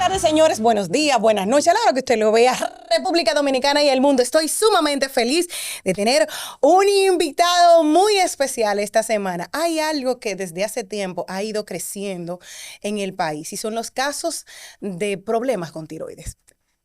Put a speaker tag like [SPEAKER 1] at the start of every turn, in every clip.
[SPEAKER 1] tardes, señores. Buenos días, buenas noches. A la hora que usted lo vea, República Dominicana y el mundo. Estoy sumamente feliz de tener un invitado muy especial esta semana. Hay algo que desde hace tiempo ha ido creciendo en el país y son los casos de problemas con tiroides.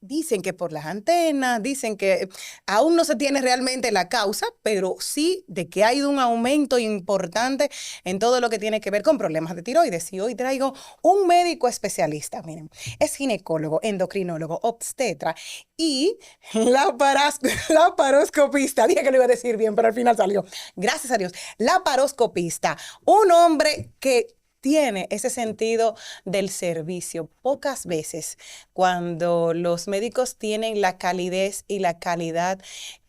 [SPEAKER 1] Dicen que por las antenas, dicen que aún no se tiene realmente la causa, pero sí de que ha ido un aumento importante en todo lo que tiene que ver con problemas de tiroides. Y hoy traigo un médico especialista, miren, es ginecólogo, endocrinólogo, obstetra y laparoscopista. Dije que lo iba a decir bien, pero al final salió. Gracias a Dios. Laparoscopista, un hombre que tiene ese sentido del servicio. Pocas veces cuando los médicos tienen la calidez y la calidad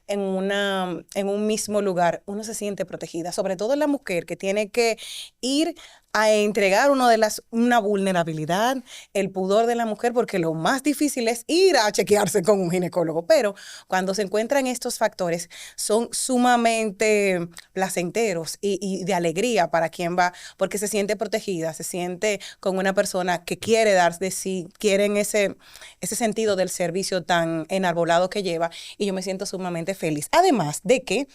[SPEAKER 1] en un mismo lugar, uno se siente protegida, sobre todo la mujer que tiene que ir a entregar una vulnerabilidad, el pudor de la mujer, porque lo más difícil es ir a chequearse con un ginecólogo, pero cuando se encuentran estos factores son sumamente placenteros y de alegría para quien va, porque se siente protegida, se siente con una persona que quiere dar de sí, quieren ese sentido del servicio tan enarbolado que lleva, y yo me siento sumamente feliz. Además de que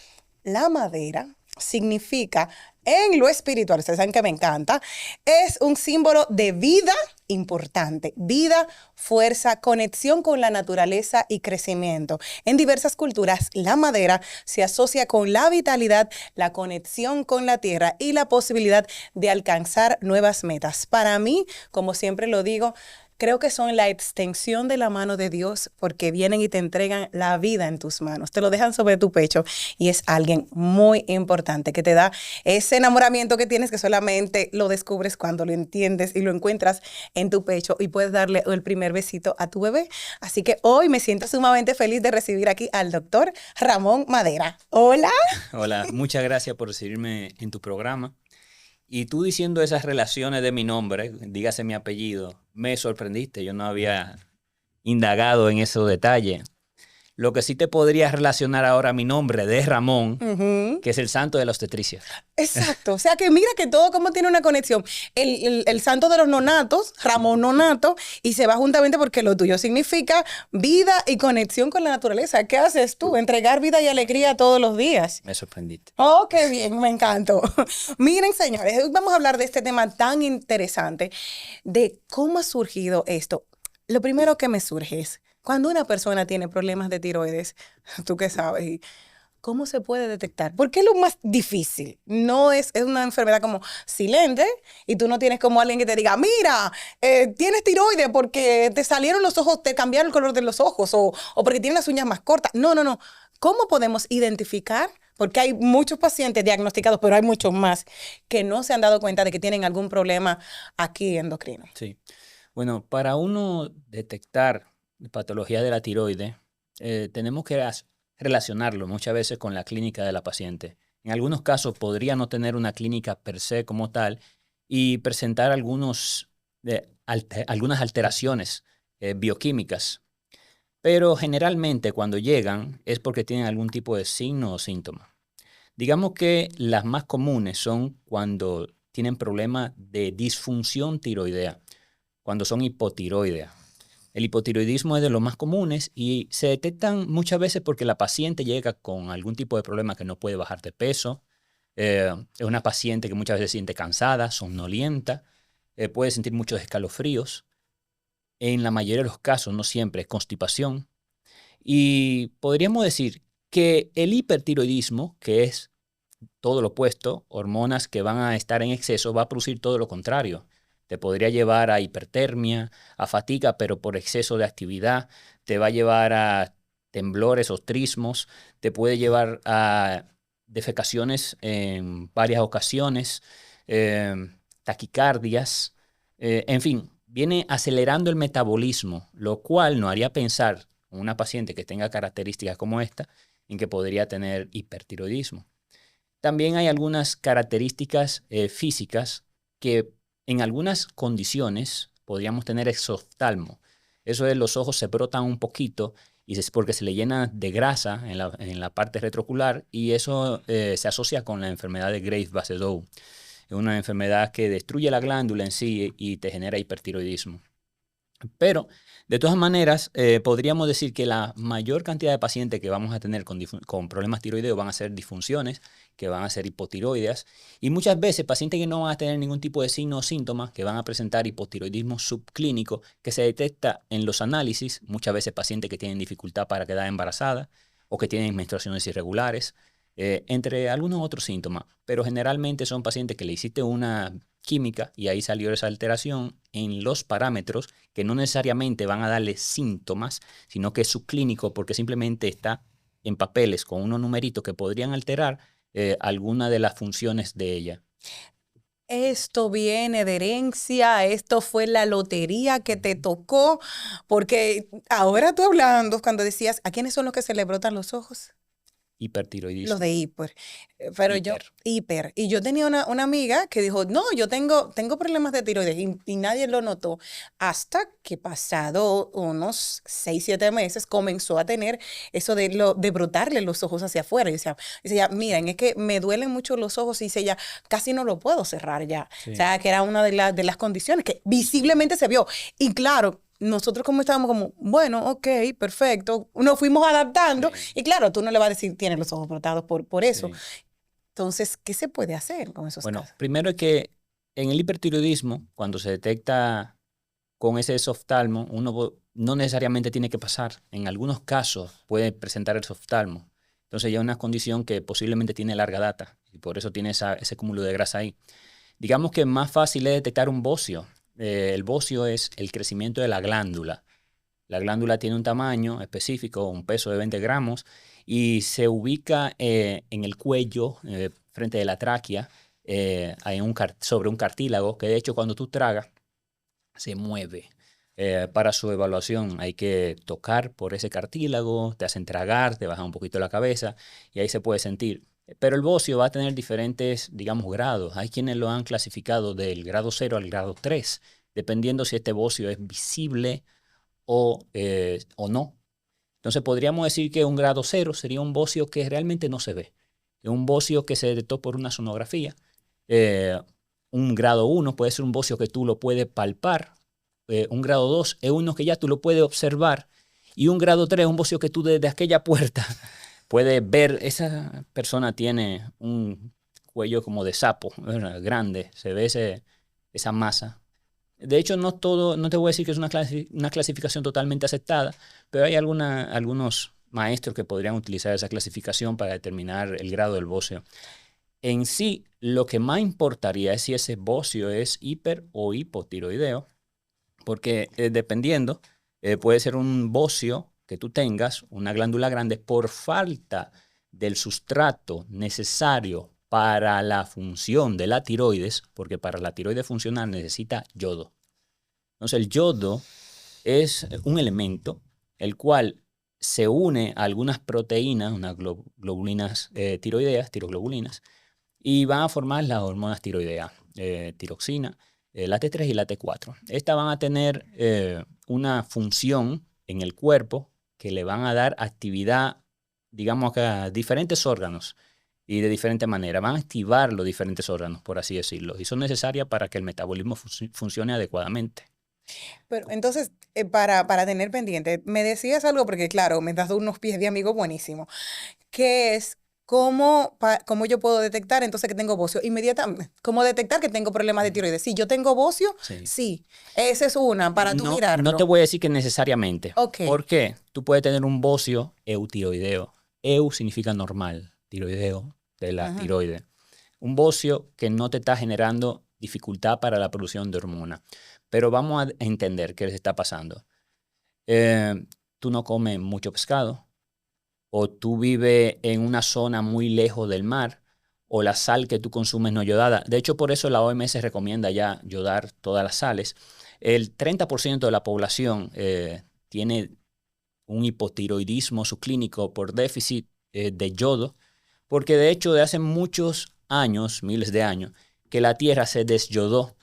[SPEAKER 1] la madera significa en lo espiritual, ustedes saben que me encanta, es un símbolo de vida importante, vida, fuerza, conexión con la naturaleza y crecimiento. En diversas culturas, la madera se asocia con la vitalidad, la conexión con la tierra y la posibilidad de alcanzar nuevas metas. Para mí, como siempre lo digo, creo que son la extensión de la mano de Dios porque vienen y te entregan la vida en tus manos. Te lo dejan sobre tu pecho y es alguien muy importante que te da ese enamoramiento que tienes que solamente lo descubres cuando lo entiendes y lo encuentras en tu pecho y puedes darle el primer besito a tu bebé. Así que hoy me siento sumamente feliz de recibir aquí al doctor Ramón Madera. Hola.
[SPEAKER 2] Hola, muchas gracias por recibirme en tu programa. Y tú diciendo esas relaciones de mi nombre, dígase mi apellido, me sorprendiste. Yo no había indagado en esos detalles. Lo que sí te podría relacionar ahora mi nombre de Ramón, que es el santo de la obstetricia.
[SPEAKER 1] Exacto. O sea que mira que todo como tiene una conexión. El santo de los nonatos, Ramón Nonato, y se va juntamente porque lo tuyo significa vida y conexión con la naturaleza. ¿Qué haces tú? Entregar vida y alegría todos los días.
[SPEAKER 2] Me sorprendiste.
[SPEAKER 1] Oh, qué bien, me encantó. Miren, señores, hoy vamos a hablar de este tema tan interesante, de cómo ha surgido esto. Lo primero que me surge es, cuando una persona tiene problemas de tiroides, tú qué sabes, ¿cómo se puede detectar? Porque es lo más difícil. No es una enfermedad como silente y tú no tienes como alguien que te diga, mira, tienes tiroides porque te salieron los ojos, te cambiaron el color de los ojos o porque tienes las uñas más cortas. No, no, no. ¿Cómo podemos identificar? Porque hay muchos pacientes diagnosticados, pero hay muchos más que no se han dado cuenta de que tienen algún problema aquí endocrino.
[SPEAKER 2] Sí. Bueno, para uno detectar patología de la tiroides, tenemos que relacionarlo muchas veces con la clínica de la paciente. En algunos casos podría no tener una clínica per se como tal y presentar algunas alteraciones bioquímicas. Pero generalmente cuando llegan es porque tienen algún tipo de signo o síntoma. Digamos que las más comunes son cuando tienen problemas de disfunción tiroidea, cuando son hipotiroideas. El hipotiroidismo es de los más comunes y se detectan muchas veces porque la paciente llega con algún tipo de problema que no puede bajar de peso. Es una paciente que muchas veces se siente cansada, somnolienta, puede sentir muchos escalofríos. En la mayoría de los casos, no siempre, es constipación. Y podríamos decir que el hipertiroidismo, que es todo lo opuesto, hormonas que van a estar en exceso, va a producir todo lo contrario. Te podría llevar a hipertermia, a fatiga, pero por exceso de actividad. Te va a llevar a temblores o trismos. Te puede llevar a defecaciones en varias ocasiones, taquicardias. En fin, viene acelerando el metabolismo, lo cual nos haría pensar en una paciente que tenga características como esta, en que podría tener hipertiroidismo. También hay algunas características físicas que en algunas condiciones podríamos tener exoftalmo. Eso es, los ojos se brotan un poquito y es porque se le llena de grasa en la parte retrocular y eso se asocia con la enfermedad de Graves-Basedow. Es una enfermedad que destruye la glándula en sí y te genera hipertiroidismo. Pero, de todas maneras, podríamos decir que la mayor cantidad de pacientes que vamos a tener con problemas tiroideos van a ser disfunciones, que van a ser hipotiroideas, y muchas veces pacientes que no van a tener ningún tipo de signo o síntomas, que van a presentar hipotiroidismo subclínico, que se detecta en los análisis, muchas veces pacientes que tienen dificultad para quedar embarazadas o que tienen menstruaciones irregulares, entre algunos otros síntomas, pero generalmente son pacientes que le hiciste una química y ahí salió esa alteración en los parámetros que no necesariamente van a darle síntomas, sino que es subclínico porque simplemente está en papeles con unos numeritos que podrían alterar alguna de las funciones de ella.
[SPEAKER 1] Esto viene de herencia, esto fue la lotería que te tocó, porque ahora tú hablando, cuando decías, ¿a quiénes son los que se le brotan los ojos? Los
[SPEAKER 2] Hipertiroidismo.
[SPEAKER 1] de hiper. Pero yo,
[SPEAKER 2] Hiper.
[SPEAKER 1] hiper. Y yo tenía una amiga que dijo, no, yo tengo problemas de tiroides y nadie lo notó. Hasta que pasado unos 6, 7 meses comenzó a tener eso de brotarle los ojos hacia afuera. Y dice ella, miren, es que me duelen mucho los ojos y dice ella, casi no lo puedo cerrar ya. O
[SPEAKER 2] Sí.
[SPEAKER 1] sea, que era una de las condiciones que visiblemente se vio. Y claro, nosotros como estábamos como, bueno, ok, perfecto, nos fuimos adaptando
[SPEAKER 2] Sí.
[SPEAKER 1] y claro, tú no le vas a decir, tiene los ojos brotados por eso.
[SPEAKER 2] Sí.
[SPEAKER 1] Entonces, ¿qué se puede hacer con esos
[SPEAKER 2] Bueno,
[SPEAKER 1] casos?
[SPEAKER 2] primero es que en el hipertiroidismo, cuando se detecta con ese softalmo, no necesariamente tiene que pasar. En algunos casos puede presentar el softalmo. Entonces ya es una condición que posiblemente tiene larga data y por eso tiene ese cúmulo de grasa ahí. Digamos que más fácil es detectar un bocio. El bocio es el crecimiento de la glándula. La glándula tiene un tamaño específico, un peso de 20 gramos, y se ubica en el cuello, frente de la tráquea, sobre un cartílago, que de hecho cuando tú tragas, se mueve. Para su evaluación hay que tocar por ese cartílago, te hacen tragar, te baja un poquito la cabeza y ahí se puede sentir. Pero el bocio va a tener diferentes, digamos, grados. Hay quienes lo han clasificado del grado 0 al grado 3, dependiendo si este bocio es visible o no. Entonces podríamos decir que un grado 0 sería un bocio que realmente no se ve. Es un bocio que se detectó por una sonografía. Eh, un grado 1 puede ser un bocio que tú lo puedes palpar. Un grado 2 es uno que ya tú lo puedes observar. Y un grado 3 es un bocio que tú desde aquella puerta puedes ver. Esa persona tiene un cuello como de sapo, ¿verdad? Grande. Se ve esa masa. De hecho, no te voy a decir que es una clasificación totalmente aceptada, pero hay algunos maestros que podrían utilizar esa clasificación para determinar el grado del bocio. En sí, lo que más importaría es si ese bocio es hiper o hipotiroideo, porque dependiendo, puede ser un bocio que tú tengas, una glándula grande, por falta del sustrato necesario para la función de la tiroides, porque para la tiroides funcionar necesita yodo. Entonces, el yodo es un elemento el cual se une a algunas proteínas, unas globulinas tiroideas, tiroglobulinas, y van a formar las hormonas tiroideas, tiroxina, la T3 y la T4. Estas van a tener una función en el cuerpo que le van a dar actividad, digamos, a diferentes órganos y de diferente manera. Van a activar los diferentes órganos, por así decirlo, y son necesarias para que el metabolismo funcione adecuadamente.
[SPEAKER 1] Pero entonces, para tener pendiente, me decías algo, porque claro, me das unos pies de amigo buenísimo, que es cómo yo puedo detectar entonces que tengo bocio. Inmediatamente, cómo detectar que tengo problemas de tiroides. Si yo tengo bocio,
[SPEAKER 2] Sí.
[SPEAKER 1] sí. Esa es una, para tú
[SPEAKER 2] No te
[SPEAKER 1] mirarlo.
[SPEAKER 2] voy a decir que necesariamente.
[SPEAKER 1] Ok.
[SPEAKER 2] ¿Por qué? Tú puedes tener un bocio eutiroideo. Eu significa normal, tiroideo, de la
[SPEAKER 1] Ajá.
[SPEAKER 2] tiroide. Un bocio que no te está generando dificultad para la producción de hormona. Pero vamos a entender qué les está pasando. Tú no comes mucho pescado, o tú vives en una zona muy lejos del mar, o la sal que tú consumes no yodada. De hecho, por eso la OMS recomienda ya yodar todas las sales. El 30% de la población tiene un hipotiroidismo subclínico por déficit de yodo, porque de hecho de hace muchos años, miles de años, que la tierra se desyodó.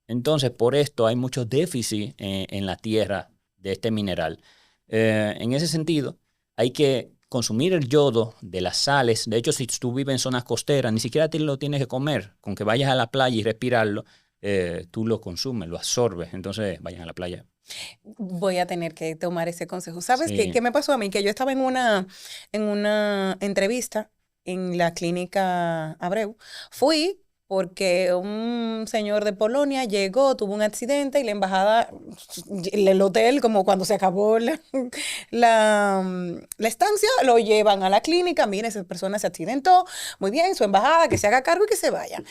[SPEAKER 2] Entonces, por esto hay mucho déficit en la tierra de este mineral. En ese sentido, hay que consumir el yodo de las sales. De hecho, si tú vives en zonas costeras, ni siquiera te lo tienes que comer. Con que vayas a la playa y respirarlo, tú lo consumes, lo absorbes. Entonces, vayan a la playa.
[SPEAKER 1] Voy a tener que tomar ese consejo. ¿Sabes qué,
[SPEAKER 2] Sí.
[SPEAKER 1] qué me pasó a mí? Que yo estaba en una entrevista en la clínica Abreu. Fui porque un señor de Polonia llegó, tuvo un accidente y la embajada, el hotel, como cuando se acabó la estancia, lo llevan a la clínica. Mire, esa persona se accidentó. Muy bien, su embajada, que se haga cargo y que se vaya.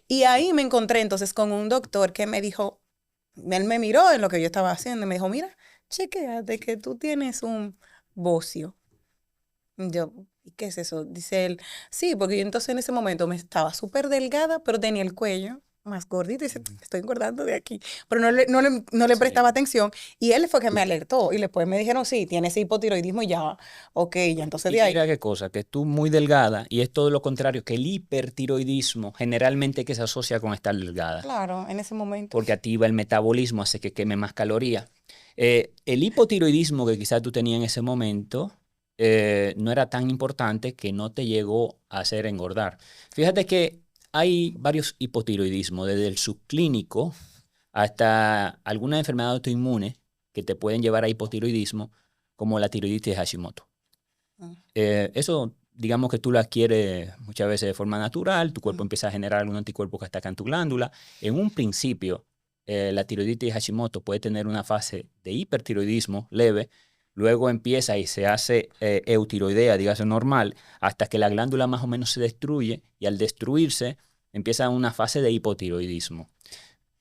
[SPEAKER 1] Y ahí me encontré entonces con un doctor que me dijo, él me miró en lo que yo estaba haciendo y me dijo, mira, chequéate que tú tienes un bocio. Yo, ¿y qué es eso? Dice él, sí, porque yo entonces en ese momento me estaba súper delgada, pero tenía el cuello más gordito y dice, estoy engordando de aquí. Pero no le
[SPEAKER 2] Sí.
[SPEAKER 1] prestaba atención y él fue que me alertó y después me dijeron, sí, tienes hipotiroidismo y ya, ok, ya entonces
[SPEAKER 2] Y
[SPEAKER 1] de ahí.
[SPEAKER 2] mira qué cosa, que tú muy delgada y es todo lo contrario, que el hipertiroidismo generalmente que se asocia con estar delgada,
[SPEAKER 1] Claro, en ese momento.
[SPEAKER 2] porque activa el metabolismo, hace que queme más calorías. El hipotiroidismo que quizás tú tenías en ese momento no era tan importante que no te llegó a hacer engordar. Fíjate que hay varios hipotiroidismos, desde el subclínico hasta algunas enfermedades autoinmunes que te pueden llevar a hipotiroidismo, como la tiroiditis de Hashimoto.
[SPEAKER 1] Mm,
[SPEAKER 2] Eso, digamos que tú lo adquieres muchas veces de forma natural, tu cuerpo
[SPEAKER 1] mm.
[SPEAKER 2] empieza a generar algún anticuerpo que atacan tu glándula. En un principio, la tiroiditis de Hashimoto puede tener una fase de hipertiroidismo leve, luego empieza y se hace eutiroidea, dígase normal, hasta que la glándula más o menos se destruye y al destruirse empieza una fase de hipotiroidismo.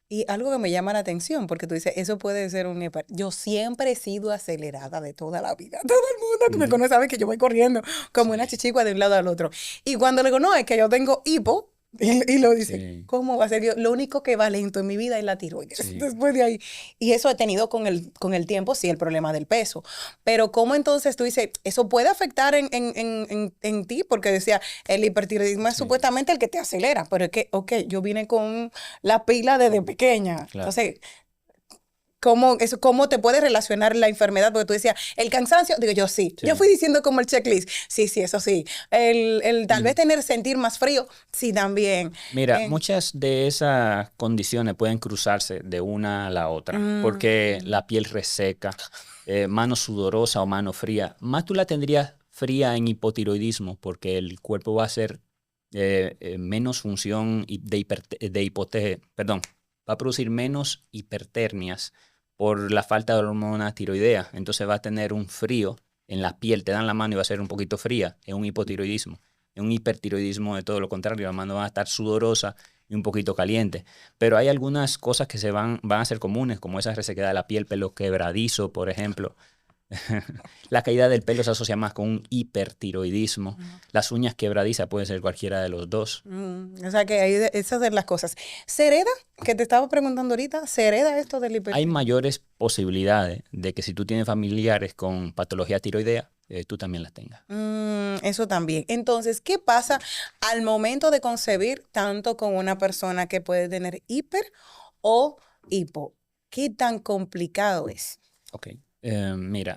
[SPEAKER 1] Y algo que me llama la atención, porque tú dices, eso puede ser un hiper. Yo siempre he sido acelerada de toda la vida. Todo el mundo que me
[SPEAKER 2] Ujú.
[SPEAKER 1] conoce sabe que yo voy corriendo como una
[SPEAKER 2] Sí,
[SPEAKER 1] chichigua de un lado al otro. Y cuando le digo, no, es que yo tengo hipo, y lo dice,
[SPEAKER 2] sí,
[SPEAKER 1] ¿cómo va a ser yo? Lo único que va lento en mi vida es la tiroides.
[SPEAKER 2] sí.
[SPEAKER 1] Después de ahí. Y eso he tenido con el tiempo, sí, el problema del peso. Pero ¿cómo entonces tú dices, eso puede afectar en ti? Porque decía, el hipertiroidismo es
[SPEAKER 2] Sí,
[SPEAKER 1] supuestamente el que te acelera, pero es que, ok, yo vine con la pila desde pequeña.
[SPEAKER 2] claro.
[SPEAKER 1] Entonces, ¿cómo te puede relacionar la enfermedad? Porque tú decías, el cansancio, digo yo sí. Yo
[SPEAKER 2] Sí.
[SPEAKER 1] fui diciendo como el checklist, sí, sí, eso sí. El tal vez
[SPEAKER 2] Ujú.
[SPEAKER 1] sentir más frío, sí, también.
[SPEAKER 2] Mira,
[SPEAKER 1] Eh,
[SPEAKER 2] muchas de esas condiciones pueden cruzarse de una a la otra, porque
[SPEAKER 1] mm,
[SPEAKER 2] la piel reseca, mano sudorosa o mano fría, más tú la tendrías fría en hipotiroidismo, porque el cuerpo va a hacer menos función perdón, va a producir menos hipertermias por la falta de hormona tiroidea, entonces va a tener un frío en la piel, te dan la mano y va a ser un poquito fría, es un hipotiroidismo. Es un hipertiroidismo de todo lo contrario, la mano va a estar sudorosa y un poquito caliente. Pero hay algunas cosas que van a ser comunes, como esa resequedad de la piel, pelo quebradizo, por ejemplo. La caída del pelo se asocia más con un hipertiroidismo. Las uñas quebradizas puede ser cualquiera de los dos.
[SPEAKER 1] o sea que esas son las cosas. ¿Se hereda? Que te estaba preguntando ahorita, ¿se hereda esto del
[SPEAKER 2] Hay
[SPEAKER 1] hipertiroidismo?
[SPEAKER 2] mayores posibilidades de que si tú tienes familiares con patología tiroidea, tú también las tengas.
[SPEAKER 1] Eso también. Entonces, ¿qué pasa al momento de concebir tanto con una persona que puede tener hiper o hipo? ¿Qué tan complicado es?
[SPEAKER 2] Ok. Mira,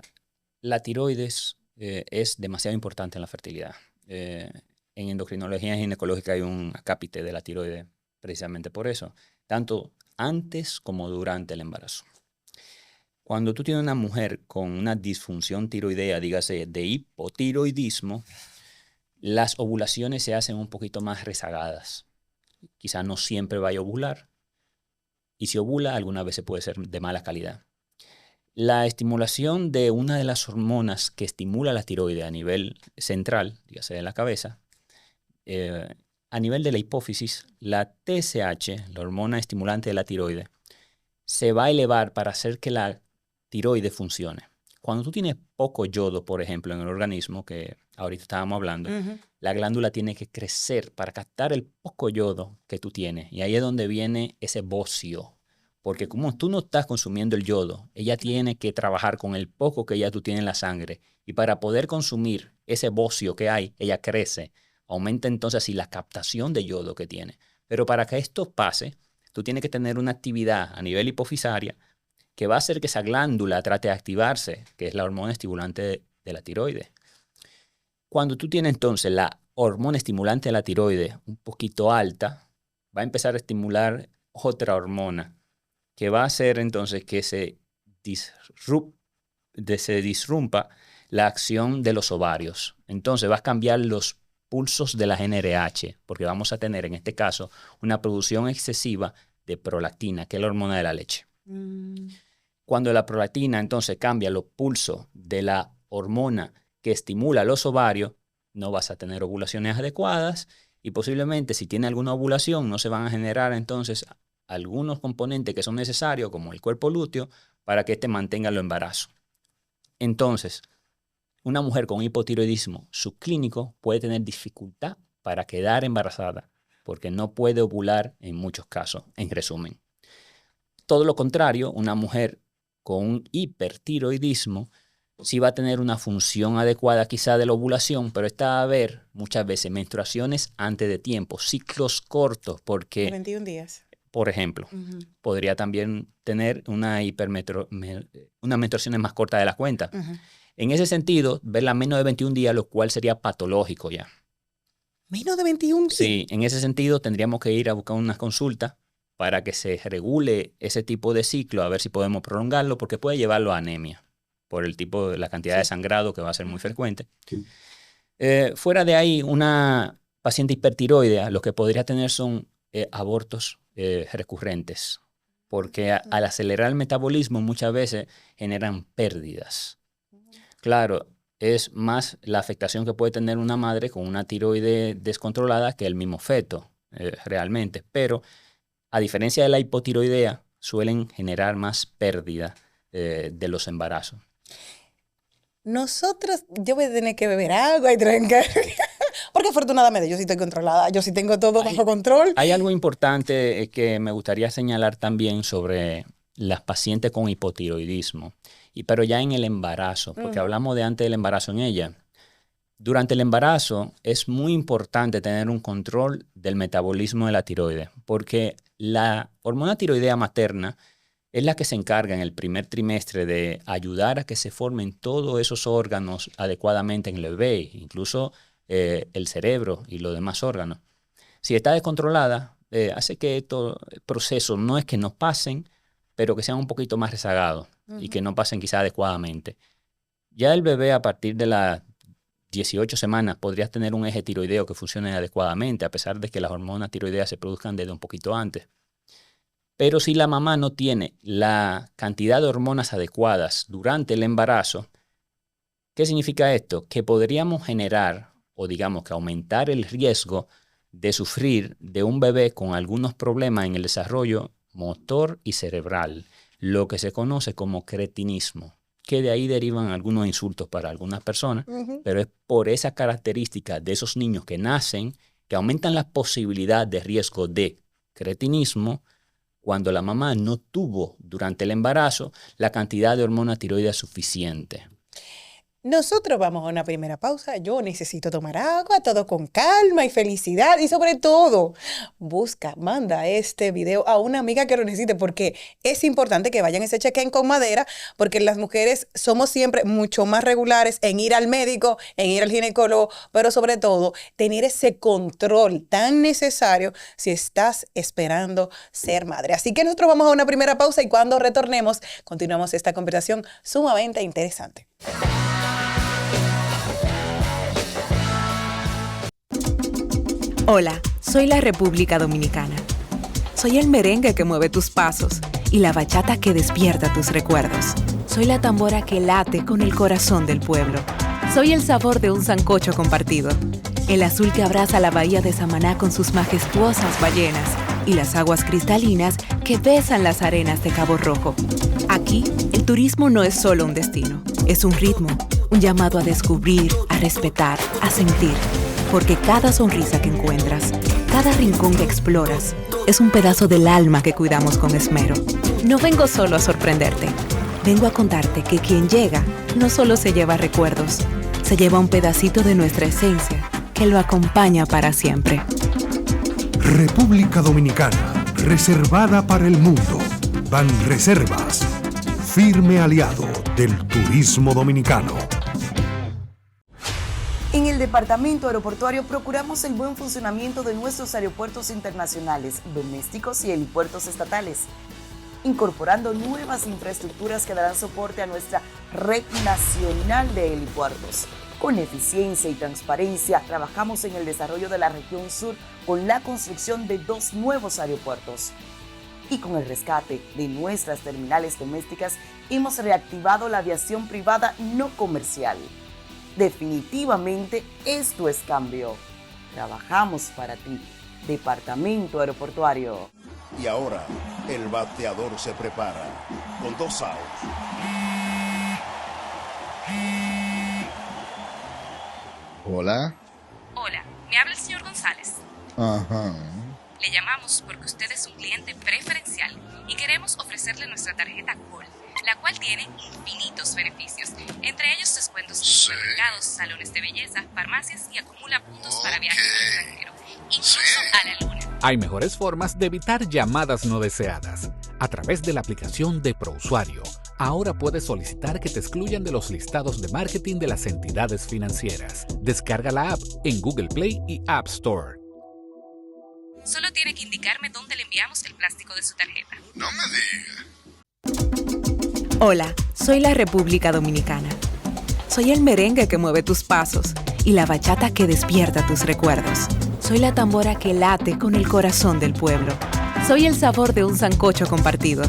[SPEAKER 2] la tiroides es demasiado importante en la fertilidad. Eh, en endocrinología ginecológica hay un acápite de la tiroides precisamente por eso, tanto antes como durante el embarazo. Cuando tú tienes una mujer con una disfunción tiroidea, dígase de hipotiroidismo, las ovulaciones se hacen un poquito más rezagadas. Quizás no siempre vaya a ovular y si ovula, algunas veces puede ser de mala calidad. La estimulación de una de las hormonas que estimula la tiroides a nivel central, dígase de la cabeza, eh, a nivel de la hipófisis, la TSH, la hormona estimulante de la tiroides, se va a elevar para hacer que la tiroides funcione. Cuando tú tienes poco yodo, por ejemplo, en el organismo, que ahorita estábamos hablando,
[SPEAKER 1] Ujú.
[SPEAKER 2] la glándula tiene que crecer para captar el poco yodo que tú tienes. Y ahí es donde viene ese bocio. Porque como tú no estás consumiendo el yodo, ella tiene que trabajar con el poco que ya tú tienes en la sangre. Y para poder consumir ese bocio que hay, ella crece. Aumenta entonces así la captación de yodo que tiene. Pero para que esto pase, tú tienes que tener una actividad a nivel hipofisaria que va a hacer que esa glándula trate de activarse, que es la hormona estimulante de la tiroides. Cuando tú tienes entonces la hormona estimulante de la tiroides un poquito alta, va a empezar a estimular otra hormona que va a hacer entonces que se disrumpa la acción de los ovarios. Entonces va a cambiar los pulsos de la GnRH, porque vamos a tener en este caso una producción excesiva de prolactina, que es la hormona de la leche. Cuando la prolactina entonces cambia los pulsos de la hormona que estimula los ovarios, no vas a tener ovulaciones adecuadas y posiblemente si tiene alguna ovulación no se van a generar entonces algunos componentes que son necesarios, como el cuerpo lúteo, para que éste mantenga el embarazo. Entonces, una mujer con hipotiroidismo subclínico puede tener dificultad para quedar embarazada porque no puede ovular en muchos casos, en resumen. Todo lo contrario, una mujer con un hipertiroidismo sí va a tener una función adecuada quizá de la ovulación, pero está a haber muchas veces menstruaciones antes de tiempo, ciclos cortos, porque
[SPEAKER 1] 21 días.
[SPEAKER 2] Por ejemplo, podría también tener unas menstruaciones más cortas de la cuenta. En ese sentido, verla menos de 21 días, lo cual sería patológico ya.
[SPEAKER 1] ¿Menos de 21 días?
[SPEAKER 2] Sí, en ese sentido tendríamos que ir a buscar una consulta para que se regule ese tipo de ciclo, a ver si podemos prolongarlo, porque puede llevarlo a anemia, por el tipo de la cantidad de sangrado que va a ser muy frecuente. Fuera de ahí, una paciente hipertiroidea, lo que podría tener son abortos recurrentes, porque al acelerar el metabolismo muchas veces generan pérdidas. Claro, es más la afectación que puede tener una madre con una tiroide descontrolada que el mismo feto, realmente. Pero a diferencia de la hipotiroidea, suelen generar más pérdida de los embarazos.
[SPEAKER 1] Yo voy a tener que beber agua y trancar. Porque afortunadamente yo sí estoy controlada, yo sí tengo todo bajo control.
[SPEAKER 2] Hay algo importante que me gustaría señalar también sobre las pacientes con hipotiroidismo, pero ya en el embarazo, porque hablamos de antes del embarazo en ella. Durante el embarazo es muy importante tener un control del metabolismo de la tiroides, porque la hormona tiroidea materna es la que se encarga en el primer trimestre de ayudar a que se formen todos esos órganos adecuadamente en el bebé, incluso el cerebro y los demás órganos. Si está descontrolada, hace que estos procesos no es que no pasen, pero que sean un poquito más rezagados y que no pasen quizá adecuadamente. Ya el bebé a partir de las 18 semanas podría tener un eje tiroideo que funcione adecuadamente, a pesar de que las hormonas tiroideas se produzcan desde un poquito antes. Pero si la mamá no tiene la cantidad de hormonas adecuadas durante el embarazo, ¿qué significa esto? Que podríamos generar o digamos que aumentar el riesgo de sufrir de un bebé con algunos problemas en el desarrollo motor y cerebral, lo que se conoce como cretinismo, que de ahí derivan algunos insultos para algunas personas, pero es por esa característica de esos niños que nacen que aumentan la posibilidad de riesgo de cretinismo cuando la mamá no tuvo durante el embarazo la cantidad de hormona tiroidea suficiente.
[SPEAKER 1] Nosotros vamos a una primera pausa. Yo necesito tomar agua, todo con calma y felicidad. Y sobre todo, manda este video a una amiga que lo necesite, porque es importante que vayan y se chequen con Madera, porque las mujeres somos siempre mucho más regulares en ir al médico, en ir al ginecólogo, pero sobre todo, tener ese control tan necesario si estás esperando ser madre. Así que nosotros vamos a una primera pausa y cuando retornemos, continuamos esta conversación sumamente interesante.
[SPEAKER 3] Hola, soy la República Dominicana. Soy el merengue que mueve tus pasos y la bachata que despierta tus recuerdos. Soy la tambora que late con el corazón del pueblo. Soy el sabor de un sancocho compartido, el azul que abraza la bahía de Samaná con sus majestuosas ballenas y las aguas cristalinas que besan las arenas de Cabo Rojo. Aquí, el turismo no es solo un destino, es un ritmo, un llamado a descubrir, a respetar, a sentir. Porque cada sonrisa que encuentras, cada rincón que exploras, es un pedazo del alma que cuidamos con esmero. No vengo solo a sorprenderte. Vengo a contarte que quien llega no solo se lleva recuerdos, se lleva un pedacito de nuestra esencia que lo acompaña para siempre.
[SPEAKER 4] República Dominicana, reservada para el mundo. Banreservas, firme aliado del turismo dominicano.
[SPEAKER 5] En el Departamento Aeroportuario procuramos el buen funcionamiento de nuestros aeropuertos internacionales, domésticos y helipuertos estatales, incorporando nuevas infraestructuras que darán soporte a nuestra red nacional de helipuertos. Con eficiencia y transparencia, trabajamos en el desarrollo de la región sur con la construcción de 2 nuevos aeropuertos. Y con el rescate de nuestras terminales domésticas, hemos reactivado la aviación privada no comercial. Definitivamente esto es cambio. Trabajamos para ti, Departamento Aeroportuario.
[SPEAKER 6] Y ahora, el bateador se prepara con 2 outs.
[SPEAKER 7] Hola.
[SPEAKER 8] Hola, me habla el señor González.
[SPEAKER 7] Ajá.
[SPEAKER 8] Le llamamos porque usted es un cliente preferencial y queremos ofrecerle nuestra tarjeta Gold, la cual tiene infinitos beneficios, entre ellos descuentos en supermercados, salones de belleza, farmacias y acumula puntos para viajes al extranjero, incluso a la luna.
[SPEAKER 9] Hay mejores formas de evitar llamadas no deseadas. A través de la aplicación de ProUsuario, ahora puedes solicitar que te excluyan de los listados de marketing de las entidades financieras. Descarga la app en Google Play y App Store.
[SPEAKER 8] Solo tiene que indicarme dónde le enviamos el plástico de su tarjeta.
[SPEAKER 7] No me diga.
[SPEAKER 3] Hola, soy la República Dominicana. Soy el merengue que mueve tus pasos y la bachata que despierta tus recuerdos. Soy la tambora que late con el corazón del pueblo. Soy el sabor de un sancocho compartido,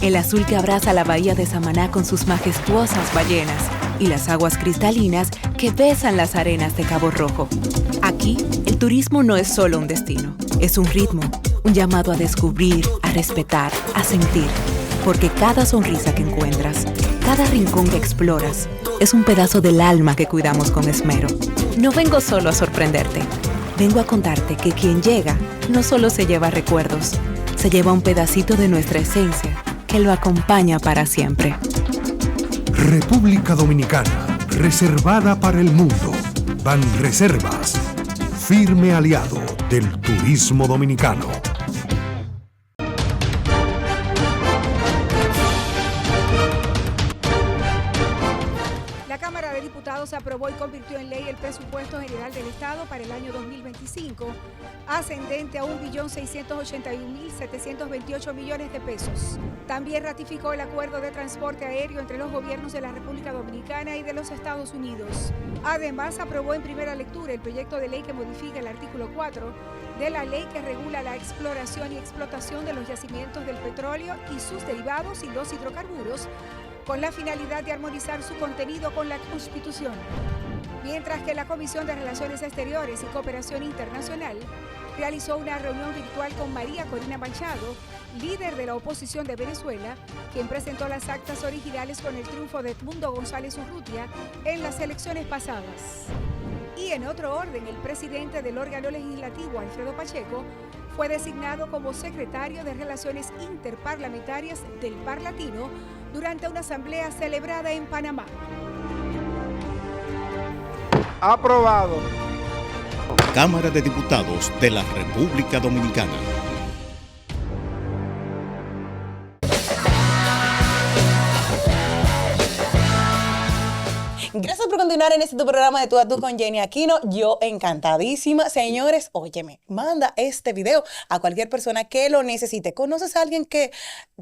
[SPEAKER 3] el azul que abraza la bahía de Samaná con sus majestuosas ballenas y las aguas cristalinas que besan las arenas de Cabo Rojo. Aquí, el turismo no es solo un destino, es un ritmo, un llamado a descubrir, a respetar, a sentir. Porque cada sonrisa que encuentras, cada rincón que exploras, es un pedazo del alma que cuidamos con esmero. No vengo solo a sorprenderte, vengo a contarte que quien llega no solo se lleva recuerdos, se lleva un pedacito de nuestra esencia que lo acompaña para siempre.
[SPEAKER 4] República Dominicana, reservada para el mundo. Banreservas, firme aliado del turismo dominicano.
[SPEAKER 10] La Cámara de Diputados aprobó y convirtió en ley el presupuesto general del Estado para el año 2025, ascendente a 1.681.728 millones de pesos. También ratificó el acuerdo de transporte aéreo entre los gobiernos de la República Dominicana y de los Estados Unidos. Además, aprobó en primera lectura el proyecto de ley que modifica el artículo 4 de la ley que regula la exploración y explotación de los yacimientos del petróleo y sus derivados y los hidrocarburos, con la finalidad de armonizar su contenido con la Constitución. Mientras que la Comisión de Relaciones Exteriores y Cooperación Internacional realizó una reunión virtual con María Corina Machado, líder de la oposición de Venezuela, quien presentó las actas originales con el triunfo de Edmundo González Urrutia en las elecciones pasadas. Y en otro orden, el presidente del órgano legislativo, Alfredo Pacheco, fue designado como secretario de Relaciones Interparlamentarias del Parlatino durante una asamblea celebrada en Panamá.
[SPEAKER 11] Aprobado.
[SPEAKER 6] Cámara de Diputados de la República Dominicana.
[SPEAKER 1] Gracias por continuar en este tu programa de Tú a Tú con Jenny Aquino. Yo encantadísima. Señores, óyeme, manda este video a cualquier persona que lo necesite. ¿Conoces a alguien que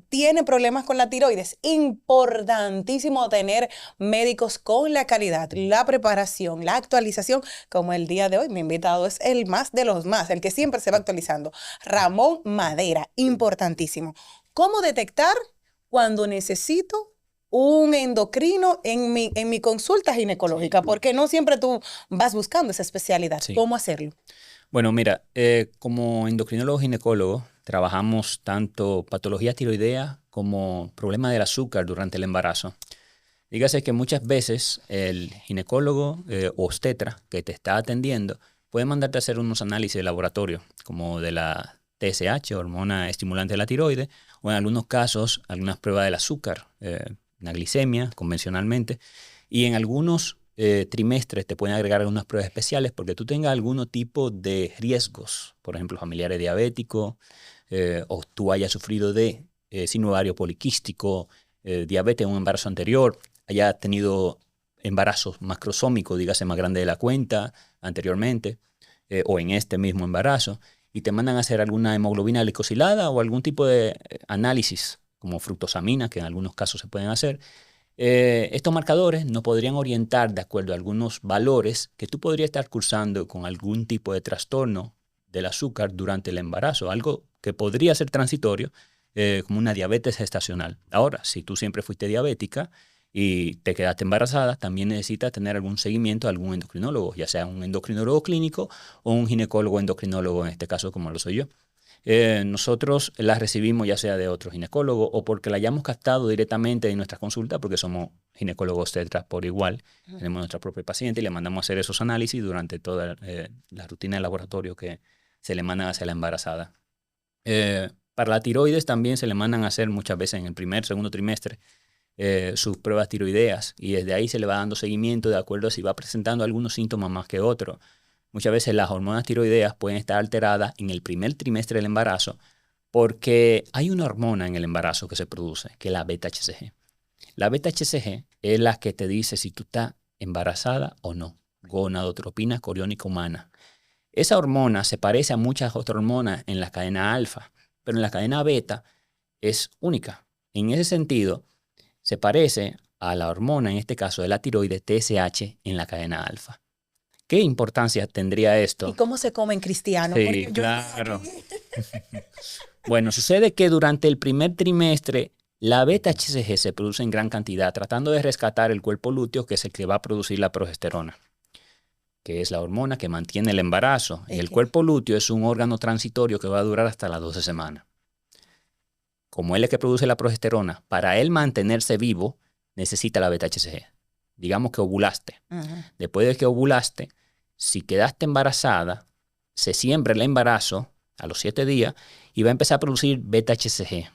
[SPEAKER 1] tiene problemas con la tiroides? Importantísimo tener médicos con la calidad, la preparación, la actualización, como el día de hoy. Mi invitado es el más de los más, el que siempre se va actualizando. Ramón Madera, importantísimo. ¿Cómo detectar cuando necesito un endocrino en mi consulta ginecológica? Porque no siempre tú vas buscando esa especialidad. Sí. ¿Cómo hacerlo?
[SPEAKER 2] Bueno, mira, como endocrinólogo ginecólogo trabajamos tanto patología tiroidea como problema del azúcar durante el embarazo. Dígase que muchas veces el ginecólogo o obstetra que te está atendiendo puede mandarte a hacer unos análisis de laboratorio, como de la TSH, hormona estimulante de la tiroides, o en algunos casos algunas pruebas del azúcar, una glicemia convencionalmente, y en algunos trimestres te pueden agregar algunas pruebas especiales porque tú tengas algún tipo de riesgos, por ejemplo, familiares diabéticos, o tú hayas sufrido de síndrome ovario poliquístico, diabetes en un embarazo anterior, hayas tenido embarazo macrosómico, dígase más grande de la cuenta anteriormente, o en este mismo embarazo, y te mandan a hacer alguna hemoglobina glicosilada o algún tipo de análisis, como fructosamina, que en algunos casos se pueden hacer. Estos marcadores nos podrían orientar de acuerdo a algunos valores que tú podrías estar cursando con algún tipo de trastorno del azúcar durante el embarazo, algo que podría ser transitorio, como una diabetes gestacional. Ahora, si tú siempre fuiste diabética y te quedaste embarazada, también necesitas tener algún seguimiento de algún endocrinólogo, ya sea un endocrinólogo clínico o un ginecólogo endocrinólogo, en este caso como lo soy yo. Nosotros las recibimos ya sea de otro ginecólogo o porque la hayamos captado directamente en nuestras consultas, porque somos ginecólogos tetras por igual, tenemos nuestra propia paciente y le mandamos a hacer esos análisis durante toda la rutina de laboratorio que se le mandan hacia la embarazada. Para la tiroides también se le mandan a hacer muchas veces en el primer, segundo trimestre sus pruebas tiroideas y desde ahí se le va dando seguimiento de acuerdo a si va presentando algunos síntomas más que otros. Muchas veces las hormonas tiroideas pueden estar alteradas en el primer trimestre del embarazo porque hay una hormona en el embarazo que se produce, que es la beta-HCG. La beta-HCG es la que te dice si tú estás embarazada o no. Gonadotropina coriónica humana. Esa hormona se parece a muchas otras hormonas en la cadena alfa, pero en la cadena beta es única. En ese sentido, se parece a la hormona, en este caso de la tiroides, TSH, en la cadena alfa. ¿Qué importancia tendría esto?
[SPEAKER 1] ¿Y cómo se come en cristiano?
[SPEAKER 2] Sí, claro. Bueno, sucede que durante el primer trimestre la beta-HCG se produce en gran cantidad, tratando de rescatar el cuerpo lúteo, que es el que va a producir la progesterona, que es la hormona que mantiene el embarazo. Okay. El cuerpo lúteo es un órgano transitorio que va a durar hasta las 12 semanas. Como él es el que produce la progesterona, para él mantenerse vivo, necesita la beta-HCG. Digamos que ovulaste. Después de que ovulaste, si quedaste embarazada, se siembra el embarazo a los 7 días y va a empezar a producir beta-HCG.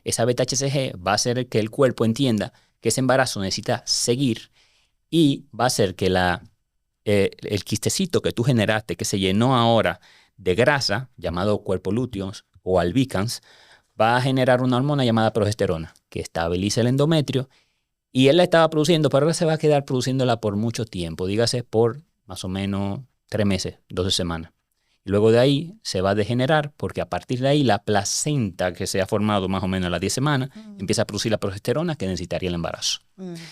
[SPEAKER 2] Esa beta-HCG va a hacer que el cuerpo entienda que ese embarazo necesita seguir y va a hacer que el quistecito que tú generaste, que se llenó ahora de grasa, llamado cuerpo lúteo o albicans, va a generar una hormona llamada progesterona, que estabiliza el endometrio. Y él la estaba produciendo, pero ahora se va a quedar produciéndola por mucho tiempo, dígase por más o menos 3 meses, 12 semanas. Y luego de ahí se va a degenerar porque a partir de ahí la placenta que se ha formado más o menos a las 10 semanas empieza a producir la progesterona que necesitaría el embarazo.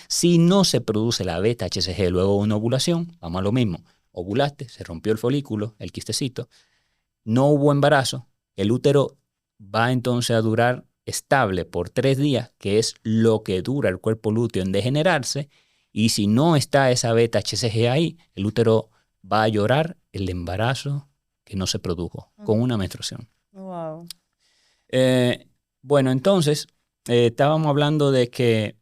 [SPEAKER 2] Si no se produce la beta-HCG luego de una ovulación, vamos a lo mismo. Ovulaste, se rompió el folículo, el quistecito, no hubo embarazo, el útero va entonces a durar estable por 3 días, que es lo que dura el cuerpo lúteo en degenerarse, y si no está esa beta-HCG ahí, el útero va a llorar el embarazo que no se produjo con una menstruación.
[SPEAKER 1] Wow.
[SPEAKER 2] Bueno, entonces, estábamos hablando de que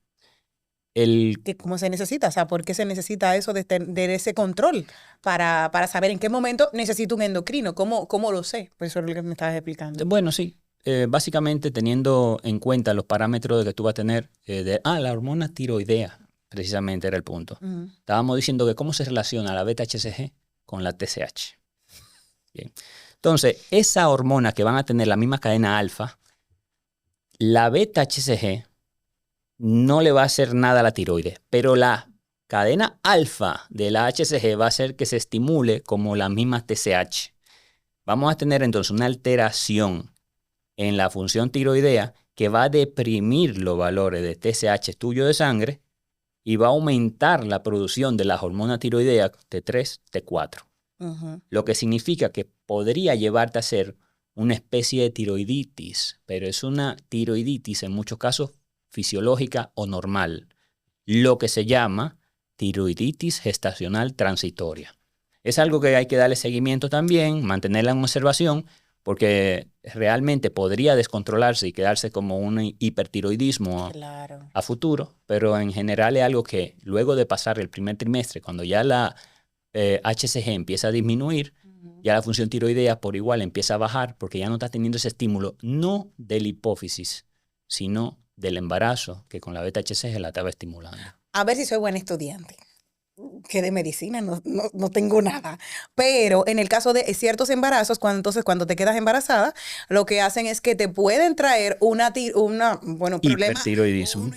[SPEAKER 1] ¿cómo se necesita? O sea, ¿por qué se necesita eso de ese control? Para saber en qué momento necesito un endocrino. ¿Cómo lo sé? Pues eso es lo que me estabas explicando.
[SPEAKER 2] Bueno, sí. Básicamente teniendo en cuenta los parámetros de que tú vas a tener, la hormona tiroidea, precisamente era el punto. Estábamos diciendo que cómo se relaciona la beta-HCG con la TSH. Bien. Entonces, esa hormona que van a tener la misma cadena alfa, la beta-HCG no le va a hacer nada a la tiroides, pero la cadena alfa de la HCG va a hacer que se estimule como la misma TSH. Vamos a tener entonces una alteración en la función tiroidea que va a deprimir los valores de TSH tuyo de sangre y va a aumentar la producción de las hormonas tiroideas T3, T4. Lo que significa que podría llevarte a hacer una especie de tiroiditis, pero es una tiroiditis en muchos casos fisiológica o normal, lo que se llama tiroiditis gestacional transitoria. Es algo que hay que darle seguimiento también, mantenerla en observación, porque realmente podría descontrolarse y quedarse como un hipertiroidismo a futuro, pero en general es algo que luego de pasar el primer trimestre, cuando ya la HCG empieza a disminuir, ya la función tiroidea por igual empieza a bajar porque ya no está teniendo ese estímulo, no de la hipófisis, sino del embarazo, que con la beta-HCG la estaba estimulando.
[SPEAKER 1] A ver si soy buen estudiante. Que de medicina no tengo nada. Pero en el caso de ciertos embarazos, cuando te quedas embarazada, lo que hacen es que te pueden traer un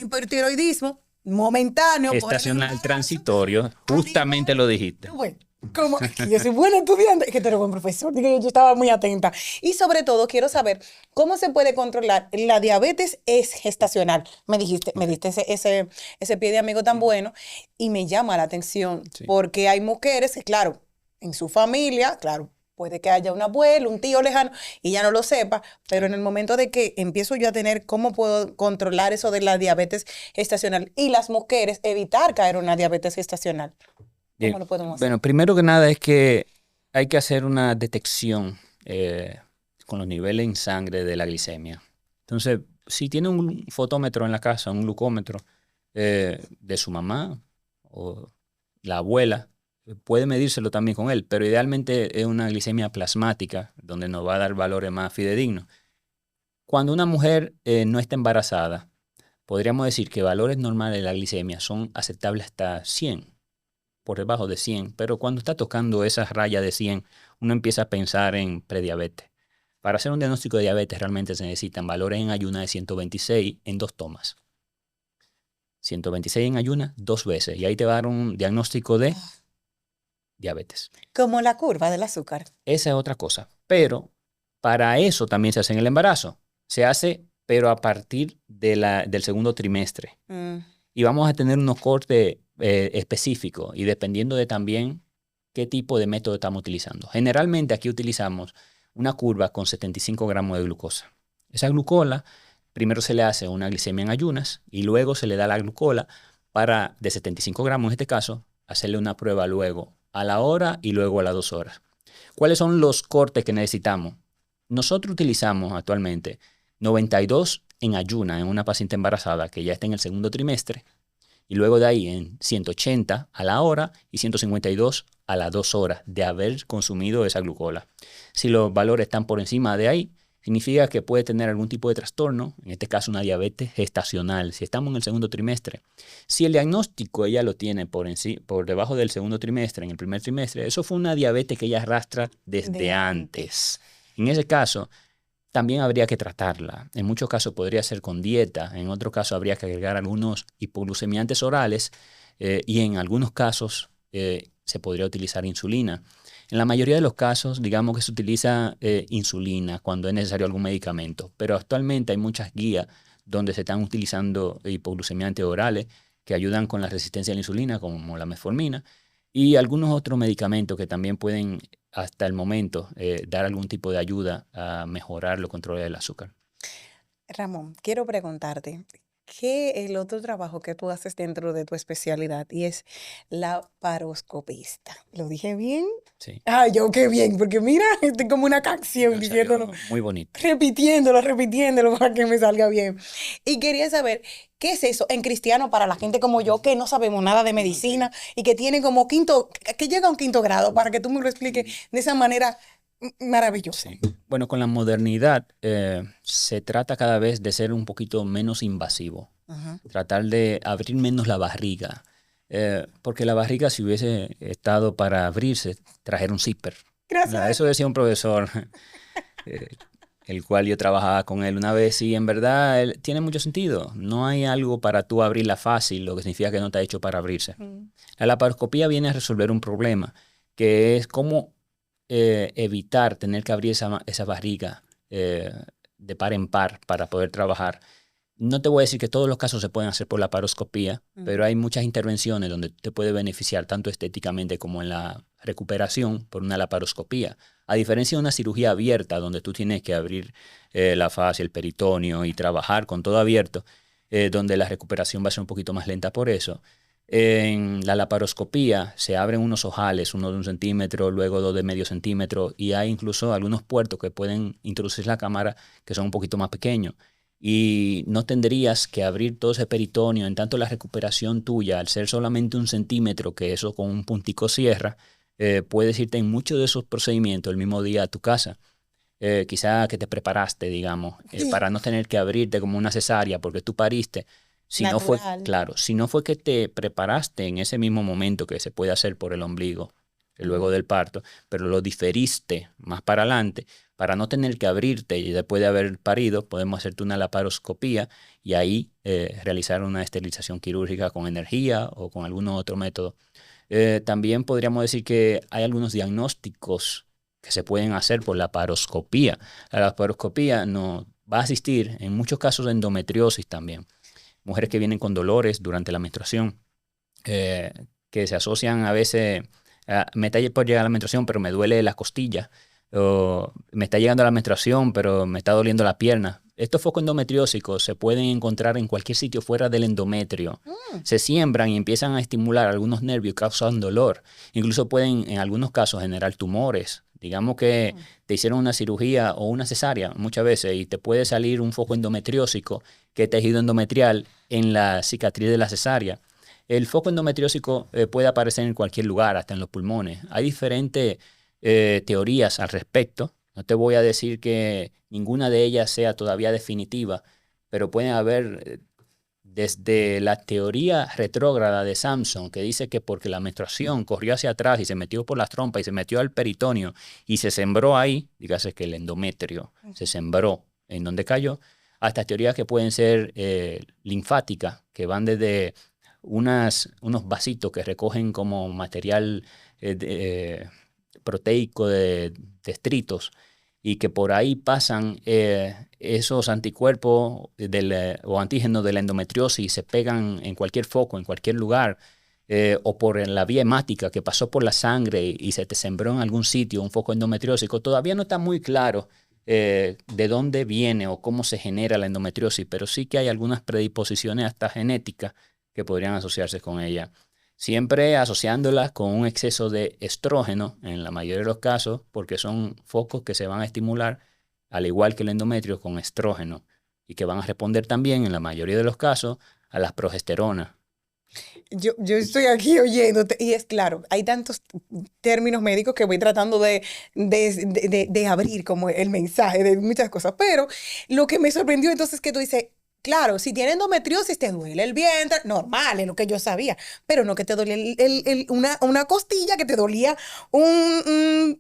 [SPEAKER 1] hipertiroidismo momentáneo.
[SPEAKER 2] Estacional, transitorio, justamente lo dijiste.
[SPEAKER 1] Bueno, como yo soy buena estudiante, es que tú eres buen profesor, digo, yo estaba muy atenta. Y sobre todo quiero saber cómo se puede controlar la diabetes es gestacional. Me diste ese pie de amigo tan bueno y me llama la atención porque hay mujeres que, claro, en su familia, claro, puede que haya un abuelo, un tío lejano y ya no lo sepa, pero en el momento de que empiezo yo a tener, ¿cómo puedo controlar eso de la diabetes gestacional? Y las mujeres evitar caer en una diabetes gestacional. ¿Cómo lo podemos hacer?
[SPEAKER 2] Bueno, primero que nada es que hay que hacer una detección con los niveles en sangre de la glicemia. Entonces, si tiene un fotómetro en la casa, un glucómetro de su mamá o la abuela, puede medírselo también con él, pero idealmente es una glicemia plasmática, donde nos va a dar valores más fidedignos. Cuando una mujer no está embarazada, podríamos decir que valores normales de la glicemia son aceptables hasta 100, por debajo de 100, pero cuando está tocando esa raya de 100, uno empieza a pensar en prediabetes. Para hacer un diagnóstico de diabetes realmente se necesitan valores en ayuna de 126 en 2 tomas. 126 en ayuna 2 veces, y ahí te va a dar un diagnóstico de diabetes.
[SPEAKER 1] Como la curva del azúcar.
[SPEAKER 2] Esa es otra cosa. Pero para eso también se hace en el embarazo. Se hace, pero a partir del segundo trimestre. Y vamos a tener unos cortes específicos y dependiendo de también qué tipo de método estamos utilizando. Generalmente aquí utilizamos una curva con 75 gramos de glucosa. Esa glucola, primero se le hace una glicemia en ayunas y luego se le da la glucola para, de 75 gramos en este caso, hacerle una prueba luego a la hora y luego a las 2 horas. ¿Cuáles son los cortes que necesitamos? Nosotros utilizamos actualmente 92 en ayuna en una paciente embarazada que ya está en el segundo trimestre y luego de ahí en 180 a la hora y 152 a las 2 horas de haber consumido esa glucola. Si los valores están por encima de ahí, significa que puede tener algún tipo de trastorno, en este caso una diabetes gestacional, si estamos en el segundo trimestre. Si el diagnóstico ella lo tiene por debajo del segundo trimestre, en el primer trimestre, eso fue una diabetes que ella arrastra desde antes. En ese caso, también habría que tratarla. En muchos casos podría ser con dieta, en otros casos habría que agregar algunos hipoglucemiantes orales y en algunos casos se podría utilizar insulina. En la mayoría de los casos, digamos que se utiliza insulina cuando es necesario algún medicamento, pero actualmente hay muchas guías donde se están utilizando hipoglucemiantes orales que ayudan con la resistencia a la insulina, como la metformina, y algunos otros medicamentos que también pueden, hasta el momento, dar algún tipo de ayuda a mejorar los controles del azúcar.
[SPEAKER 1] Ramón, quiero preguntarte, ¿qué es el otro trabajo que tú haces dentro de tu especialidad? Y es la paroscopista. ¿Lo dije bien?
[SPEAKER 2] Sí.
[SPEAKER 1] Ah, yo qué bien, porque mira, estoy como una canción diciéndolo.
[SPEAKER 2] Muy bonito.
[SPEAKER 1] Repitiéndolo para que me salga bien. Y quería saber, ¿qué es eso en cristiano para la gente como yo que no sabemos nada de medicina y que tiene como que llega a un 5º grado, para que tú me lo expliques de esa manera maravillosa?
[SPEAKER 2] Sí. Bueno, con la modernidad se trata cada vez de ser un poquito menos invasivo. Tratar de abrir menos la barriga. Porque la barriga, si hubiese estado para abrirse, trajera un zipper.
[SPEAKER 1] Gracias.
[SPEAKER 2] Eso decía un profesor, el cual yo trabajaba con él una vez, y en verdad tiene mucho sentido. No hay algo para tú abrirla fácil, lo que significa que no está hecho para abrirse. La laparoscopía viene a resolver un problema, que es cómo evitar tener que abrir esa barriga de par en par para poder trabajar. No te voy a decir que todos los casos se pueden hacer por la laparoscopía, pero hay muchas intervenciones donde te puede beneficiar tanto estéticamente como en la recuperación por una laparoscopía. A diferencia de una cirugía abierta donde tú tienes que abrir la fascia, el peritoneo y trabajar con todo abierto, donde la recuperación va a ser un poquito más lenta por eso. En la laparoscopía se abren unos ojales, uno de 1 centímetro, luego 2 de medio centímetro, y hay incluso algunos puertos que pueden introducir la cámara que son un poquito más pequeños. Y no tendrías que abrir todo ese peritoneo, en tanto la recuperación tuya, al ser solamente 1 centímetro, que eso con un puntico cierra, puedes irte en muchos de esos procedimientos el mismo día a tu casa. Quizá que te preparaste, digamos, para no tener que abrirte como una cesárea porque tú pariste. Si no fue que te preparaste en ese mismo momento, que se puede hacer por el ombligo, luego del parto, pero lo diferiste más para adelante, para no tener que abrirte y después de haber parido, podemos hacerte una laparoscopía y ahí realizar una esterilización quirúrgica con energía o con algún otro método. También podríamos decir que hay algunos diagnósticos que se pueden hacer por laparoscopía. La laparoscopía nos va a asistir en muchos casos de endometriosis también. Mujeres que vienen con dolores durante la menstruación, que se asocian a veces, me está por llegar la menstruación, pero me duele la costilla, o me está llegando la menstruación, pero me está doliendo la pierna. Estos focos endometriósicos se pueden encontrar en cualquier sitio fuera del endometrio. Se siembran y empiezan a estimular algunos nervios, causan dolor. Incluso pueden, en algunos casos, generar tumores. Digamos que te hicieron una cirugía o una cesárea muchas veces y te puede salir un foco endometriósico, que es tejido endometrial, en la cicatriz de la cesárea. El foco endometriósico puede aparecer en cualquier lugar, hasta en los pulmones. Hay diferentes teorías al respecto. No te voy a decir que ninguna de ellas sea todavía definitiva, pero pueden haber desde la teoría retrógrada de Samson, que dice que porque la menstruación corrió hacia atrás y se metió por las trompas y se metió al peritoneo y se sembró ahí, dígase que el endometrio se sembró en donde cayó, hasta teorías que pueden ser linfáticas, que van desde unos vasitos que recogen como material proteico de detritos y que por ahí pasan esos anticuerpos o antígenos de la endometriosis y se pegan en cualquier foco, en cualquier lugar, o por la vía hemática que pasó por la sangre y se te sembró en algún sitio un foco endometriósico. Todavía no está muy claro de dónde viene o cómo se genera la endometriosis, pero sí que hay algunas predisposiciones hasta genéticas que podrían asociarse con ella. Siempre asociándolas con un exceso de estrógeno en la mayoría de los casos, porque son focos que se van a estimular, al igual que el endometrio, con estrógeno y que van a responder también, en la mayoría de los casos, a las progesteronas.
[SPEAKER 1] Yo estoy aquí oyéndote y es claro, hay tantos términos médicos que voy tratando de abrir como el mensaje de muchas cosas, pero lo que me sorprendió entonces es que tú dices, claro, si tienes endometriosis te duele el vientre, normal, es lo que yo sabía, pero no que te dolía una costilla, que te dolía una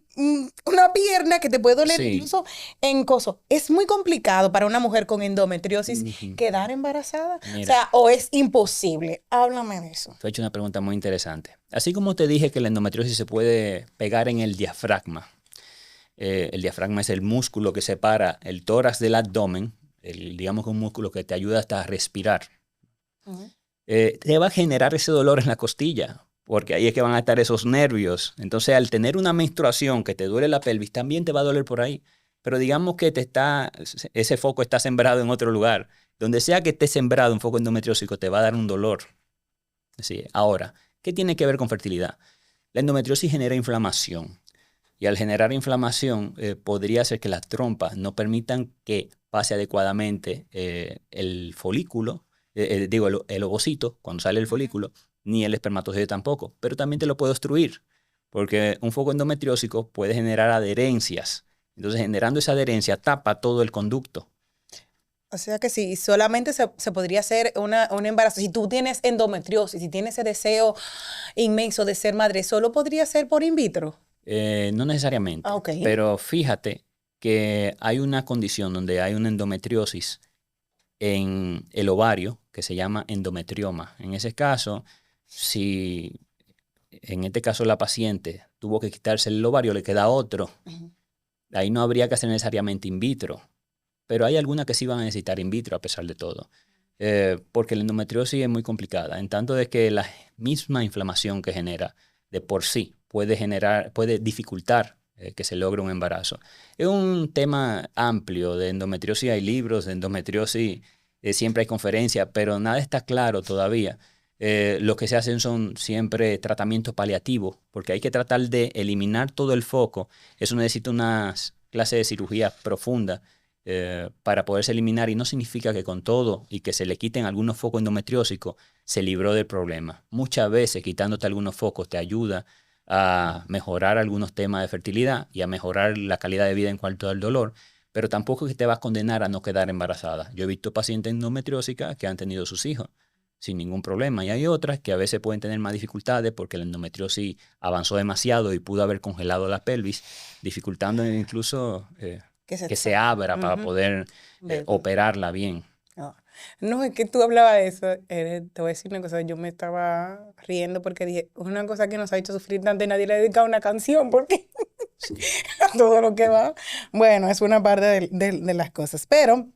[SPEAKER 1] pierna, que te puede doler incluso en cosas. Es muy complicado para una mujer con endometriosis quedar embarazada. Mira, o sea, o es imposible. Háblame de eso.
[SPEAKER 2] Tú has hecho una pregunta muy interesante. Así como te dije que la endometriosis se puede pegar en el diafragma. El diafragma es el músculo que separa el tórax del abdomen, digamos que un músculo que te ayuda hasta a respirar. Te va a generar ese dolor en la costilla, porque ahí es que van a estar esos nervios. Entonces, al tener una menstruación que te duele la pelvis, también te va a doler por ahí. Pero digamos que ese foco está sembrado en otro lugar. Donde sea que esté sembrado un foco endometriósico, te va a dar un dolor. Sí. Ahora, ¿qué tiene que ver con fertilidad? La endometriosis genera inflamación. Y al generar inflamación, podría ser que las trompas no permitan que pase adecuadamente el folículo, el ovocito, cuando sale el folículo, ni el espermatozoide tampoco. Pero también te lo puede obstruir, porque un foco endometriósico puede generar adherencias. Entonces, generando esa adherencia, tapa todo el conducto.
[SPEAKER 1] O sea que sí, solamente se podría hacer un embarazo. Si tú tienes endometriosis, si tienes ese deseo inmenso de ser madre, ¿solo podría ser por in vitro?
[SPEAKER 2] No necesariamente, pero fíjate que hay una condición donde hay una endometriosis en el ovario que se llama endometrioma. En ese caso, si en este caso la paciente tuvo que quitarse el ovario, le queda otro, ahí no habría que hacer necesariamente in vitro, pero hay algunas que sí van a necesitar in vitro a pesar de todo, porque la endometriosis es muy complicada, en tanto de que la misma inflamación que genera de por sí puede dificultar que se logre un embarazo. Es un tema amplio de endometriosis, hay libros de endometriosis, siempre hay conferencias, pero nada está claro todavía. Lo que se hacen son siempre tratamientos paliativos, porque hay que tratar de eliminar todo el foco. Eso necesita una clase de cirugía profunda para poderse eliminar, y no significa que con todo y que se le quiten algunos focos endometriósicos se libró del problema. Muchas veces quitándote algunos focos te ayuda a mejorar algunos temas de fertilidad y a mejorar la calidad de vida en cuanto al dolor, pero tampoco es que te vas a condenar a no quedar embarazada. Yo he visto pacientes endometriósicas que han tenido sus hijos. sin ningún problema. Y hay otras que a veces pueden tener más dificultades porque la endometriosis avanzó demasiado y pudo haber congelado la pelvis, dificultando incluso que se abra para poder operarla bien.
[SPEAKER 1] No, es que tú hablabas de eso. Te voy a decir una cosa, yo me estaba riendo porque dije, una cosa que nos ha hecho sufrir tanto y nadie le ha dedicado una canción porque todo lo que va. Bueno, es una parte de las cosas, pero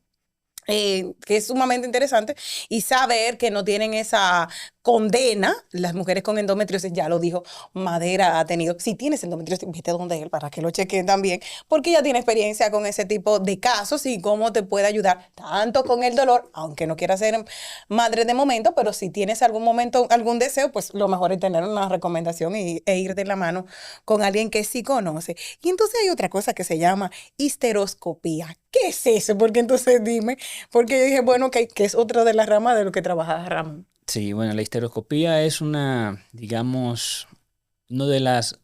[SPEAKER 1] que es sumamente interesante y saber que no tienen esa condena. Las mujeres con endometriosis, ya lo dijo Madera, ha tenido, si tienes endometriosis, vete donde él para que lo chequen también, porque ella tiene experiencia con ese tipo de casos y cómo te puede ayudar tanto con el dolor, aunque no quieras ser madre de momento, pero si tienes algún momento, algún deseo, pues lo mejor es tener una recomendación e ir de la mano con alguien que sí conoce. Y entonces hay otra cosa que se llama histeroscopía. ¿Qué es eso? Porque entonces dime, porque yo dije, bueno, que es otra de las ramas de lo que trabaja Ramón.
[SPEAKER 2] Sí, bueno, la histeroscopía es una, digamos, uno de los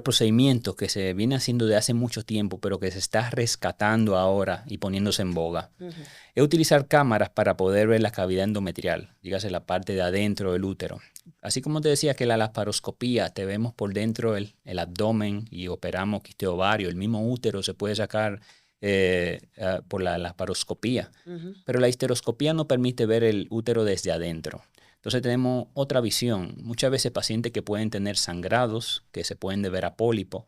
[SPEAKER 2] procedimientos que se viene haciendo de hace mucho tiempo, pero que se está rescatando ahora y poniéndose en boga. Es utilizar cámaras para poder ver la cavidad endometrial, dígase la parte de adentro del útero. Así como te decía que la laparoscopía, te vemos por dentro el abdomen y operamos quiste ovario, el mismo útero se puede sacar por la laparoscopía. Pero la histeroscopía no permite ver el útero desde adentro. Entonces tenemos otra visión. Muchas veces pacientes que pueden tener sangrados, que se pueden deber a pólipo,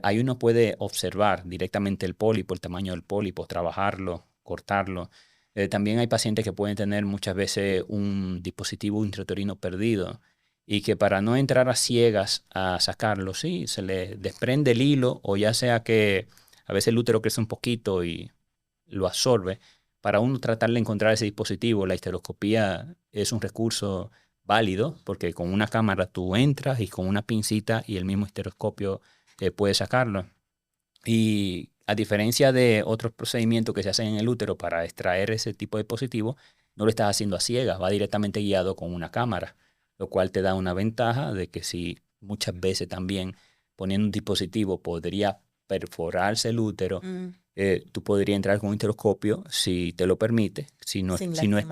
[SPEAKER 2] ahí uno puede observar directamente el pólipo, el tamaño del pólipo, trabajarlo, cortarlo. También hay pacientes que pueden tener muchas veces un dispositivo intrauterino perdido y que para no entrar a ciegas a sacarlo, sí, se le desprende el hilo o ya sea que a veces el útero crece un poquito y lo absorbe. Para uno tratar de encontrar ese dispositivo, la histeroscopía es un recurso válido porque con una cámara tú entras y con una pincita y el mismo histeroscopio puedes sacarlo. Y a diferencia de otros procedimientos que se hacen en el útero para extraer ese tipo de dispositivo, no lo estás haciendo a ciegas, va directamente guiado con una cámara, lo cual te da una ventaja de que si muchas veces también poniendo un dispositivo podría perforarse el útero, tú podrías entrar con un histeroscopio si te lo permite, si no es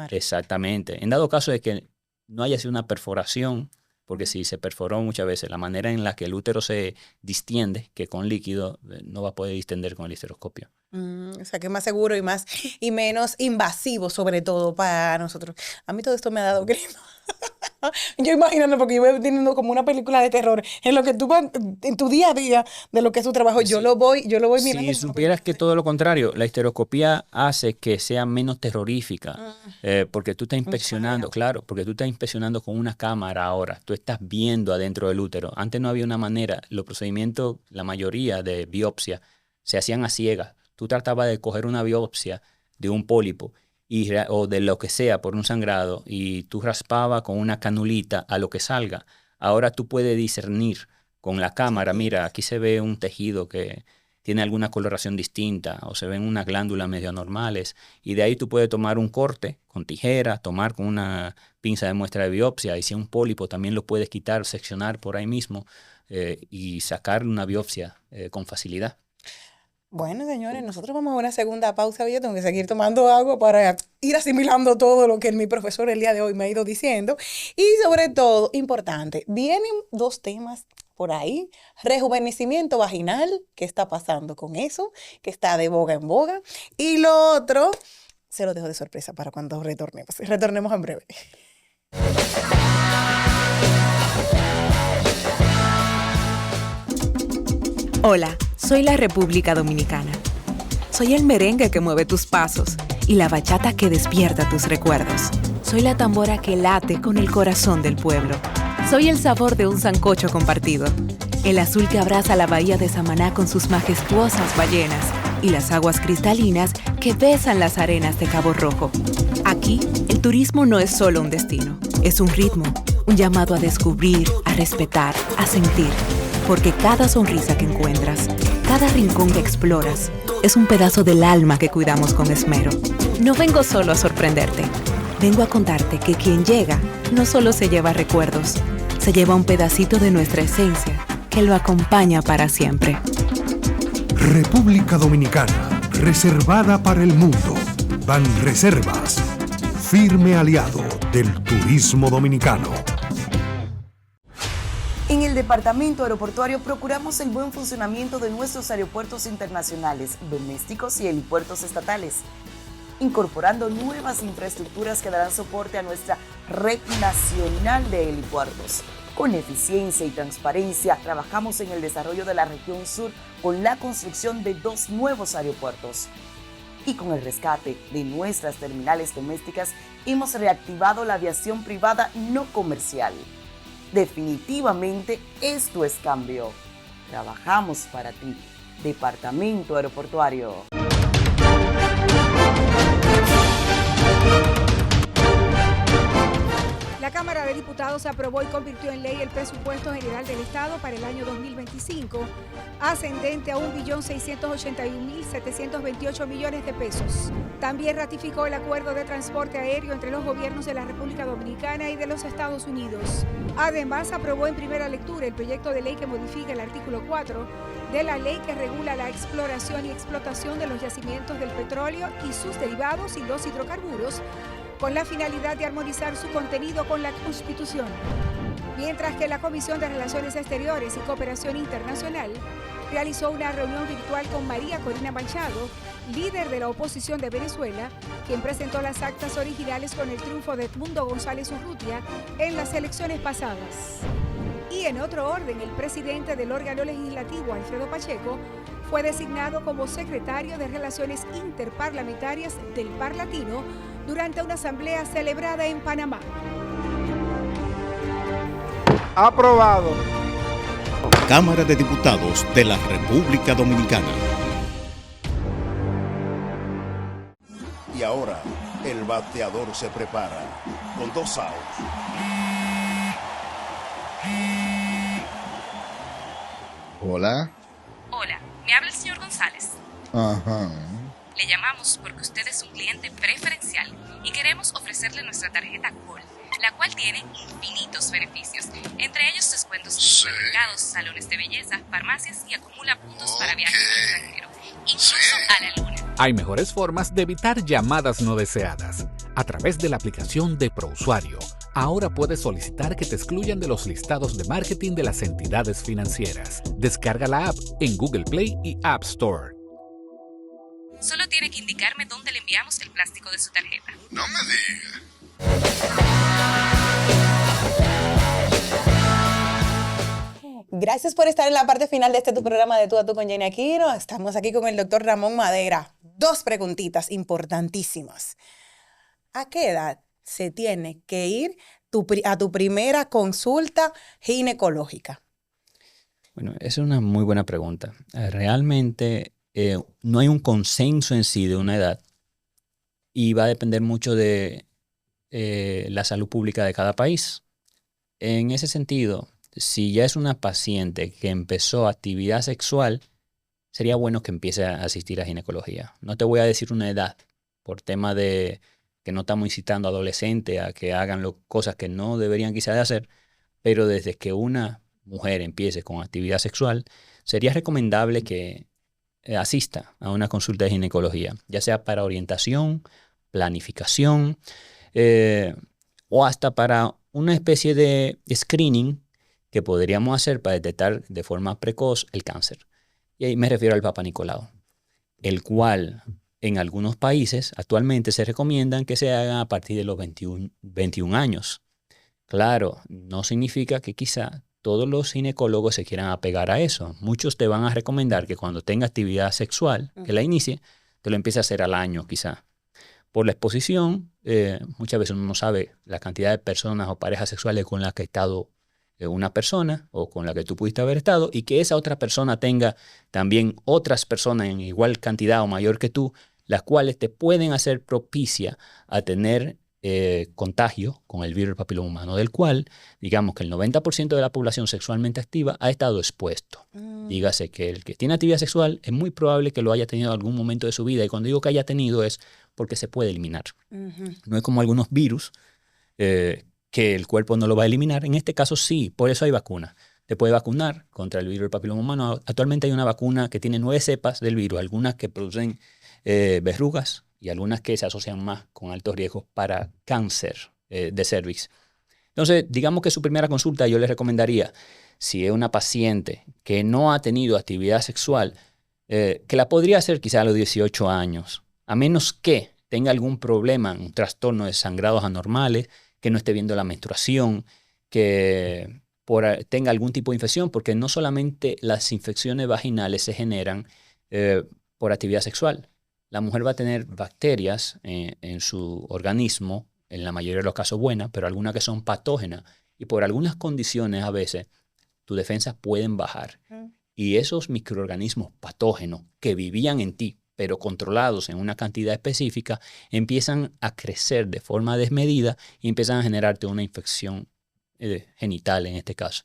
[SPEAKER 2] exactamente. En dado caso de que no haya sido una perforación, porque si se perforó muchas veces, la manera en la que el útero se distiende, que con líquido no va a poder distender con el histeroscopio.
[SPEAKER 1] O sea, que es más seguro y menos invasivo, sobre todo para nosotros. A mí todo esto me ha dado grima. Yo imaginando, porque yo voy teniendo como una película de terror en lo que tú vas en tu día a día de lo que es tu trabajo. Sí. Yo lo voy mirando.
[SPEAKER 2] Si supieras que todo lo contrario, la histeroscopía hace que sea menos terrorífica, porque tú estás inspeccionando, claro, porque tú estás inspeccionando con una cámara ahora, tú estás viendo adentro del útero. Antes no había una manera, los procedimientos, la mayoría de biopsia, se hacían a ciegas. Tú tratabas de coger una biopsia de un pólipo o de lo que sea por un sangrado y tú raspabas con una canulita a lo que salga. Ahora tú puedes discernir con la cámara, mira, aquí se ve un tejido que tiene alguna coloración distinta o se ven unas glándulas medio anormales y de ahí tú puedes tomar un corte con tijera, tomar con una pinza de muestra de biopsia y si es un pólipo también lo puedes quitar, seccionar por ahí mismo y sacar una biopsia con facilidad.
[SPEAKER 1] Bueno, señores, nosotros vamos a una segunda pausa. Yo tengo que seguir tomando agua para ir asimilando todo lo que mi profesor el día de hoy me ha ido diciendo. Y sobre todo, importante, vienen dos temas por ahí. Rejuvenecimiento vaginal, ¿qué está pasando con eso? Que está de boga en boga. Y lo otro, se lo dejo de sorpresa para cuando retornemos. Retornemos en breve.
[SPEAKER 3] Hola, soy la República Dominicana. Soy el merengue que mueve tus pasos y la bachata que despierta tus recuerdos. Soy la tambora que late con el corazón del pueblo. Soy el sabor de un sancocho compartido, el azul que abraza la bahía de Samaná con sus majestuosas ballenas y las aguas cristalinas que besan las arenas de Cabo Rojo. Aquí, el turismo no es solo un destino, es un ritmo, un llamado a descubrir, a respetar, a sentir. Porque cada sonrisa que encuentras, cada rincón que exploras, es un pedazo del alma que cuidamos con esmero. No vengo solo a sorprenderte, vengo a contarte que quien llega no solo se lleva recuerdos, se lleva un pedacito de nuestra esencia que lo acompaña para siempre.
[SPEAKER 4] República Dominicana, reservada para el mundo. Banreservas, firme aliado del turismo dominicano.
[SPEAKER 5] En el Departamento Aeroportuario procuramos el buen funcionamiento de nuestros aeropuertos internacionales, domésticos y helipuertos estatales, incorporando nuevas infraestructuras que darán soporte a nuestra red nacional de helipuertos. Con eficiencia y transparencia, trabajamos en el desarrollo de la región sur con la construcción de 2 nuevos aeropuertos. Y con el rescate de nuestras terminales domésticas, hemos reactivado la aviación privada no comercial. Definitivamente esto es cambio. Trabajamos para ti. Departamento Aeroportuario.
[SPEAKER 10] La Cámara de Diputados aprobó y convirtió en ley el presupuesto general del Estado para el año 2025, ascendente a 1.681.728 millones de pesos. También ratificó el acuerdo de transporte aéreo entre los gobiernos de la República Dominicana y de los Estados Unidos. Además, aprobó en primera lectura el proyecto de ley que modifica el artículo 4 de la ley que regula la exploración y explotación de los yacimientos del petróleo y sus derivados y los hidrocarburos, con la finalidad de armonizar su contenido con la Constitución. Mientras que la Comisión de Relaciones Exteriores y Cooperación Internacional realizó una reunión virtual con María Corina Machado, líder de la oposición de Venezuela, quien presentó las actas originales con el triunfo de Edmundo González Urrutia en las elecciones pasadas. Y en otro orden, el presidente del órgano legislativo, Alfredo Pacheco, fue designado como secretario de Relaciones Interparlamentarias del Parlatino durante una asamblea celebrada en Panamá.
[SPEAKER 11] Aprobado.
[SPEAKER 6] Cámara de Diputados de la República Dominicana. Y ahora, el bateador se prepara con 2 outs.
[SPEAKER 7] Hola.
[SPEAKER 8] Hola, me habla el señor González.
[SPEAKER 7] Ajá.
[SPEAKER 8] Le llamamos porque usted es un cliente preferencial y queremos ofrecerle nuestra tarjeta Gol, la cual tiene infinitos beneficios, entre ellos descuentos en supermercados, salones de belleza, farmacias y acumula puntos para viajes al extranjero, incluso a la luna.
[SPEAKER 9] Hay mejores formas de evitar llamadas no deseadas. A través de la aplicación de ProUsuario, ahora puedes solicitar que te excluyan de los listados de marketing de las entidades financieras. Descarga la app en Google Play y App Store.
[SPEAKER 8] Solo tiene que indicarme dónde le enviamos el plástico de su tarjeta.
[SPEAKER 7] No me diga.
[SPEAKER 1] Gracias por estar en la parte final de este tu programa de Tú a Tú con Jenny Aquino. Estamos aquí con el doctor Ramón Madera. 2 preguntitas importantísimas. ¿A qué edad se tiene que ir a tu primera consulta ginecológica?
[SPEAKER 2] Bueno, esa es una muy buena pregunta. Realmente no hay un consenso en sí de una edad y va a depender mucho de la salud pública de cada país. En ese sentido, si ya es una paciente que empezó actividad sexual, sería bueno que empiece a asistir a ginecología. No te voy a decir una edad por tema de que no estamos incitando a adolescentes a que hagan cosas que no deberían quizás de hacer, pero desde que una mujer empiece con actividad sexual, sería recomendable que asista a una consulta de ginecología, ya sea para orientación, planificación o hasta para una especie de screening que podríamos hacer para detectar de forma precoz el cáncer. Y ahí me refiero al Papa Nicolau, el cual en algunos países actualmente se recomiendan que se hagan a partir de los 21 años. Claro, no significa que quizá todos los ginecólogos se quieran apegar a eso. Muchos te van a recomendar que cuando tenga actividad sexual, que la inicie, te lo empiece a hacer al año quizá. Por la exposición, muchas veces uno no sabe la cantidad de personas o parejas sexuales con las que ha estado una persona o con la que tú pudiste haber estado y que esa otra persona tenga también otras personas en igual cantidad o mayor que tú, las cuales te pueden hacer propicia a tener contagio con el virus del papiloma humano, del cual, digamos que el 90% de la población sexualmente activa ha estado expuesto. Dígase que el que tiene actividad sexual es muy probable que lo haya tenido en algún momento de su vida, y cuando digo que haya tenido es porque se puede eliminar. No es como algunos virus que el cuerpo no lo va a eliminar. En este caso sí, por eso hay vacuna. Te puede vacunar contra el virus del papiloma humano. Actualmente hay una vacuna que tiene 9 cepas del virus, algunas que producen verrugas y algunas que se asocian más con altos riesgos para cáncer de cervix. Entonces, digamos que su primera consulta yo le recomendaría, si es una paciente que no ha tenido actividad sexual, que la podría hacer quizá a los 18 años, a menos que tenga algún problema, un trastorno de sangrados anormales, que no esté viendo la menstruación, que tenga algún tipo de infección, porque no solamente las infecciones vaginales se generan por actividad sexual. La mujer va a tener bacterias en su organismo, en la mayoría de los casos buenas, pero algunas que son patógenas. Y por algunas condiciones a veces tus defensas pueden bajar. Y esos microorganismos patógenos que vivían en ti, pero controlados en una cantidad específica, empiezan a crecer de forma desmedida y empiezan a generarte una infección genital en este caso.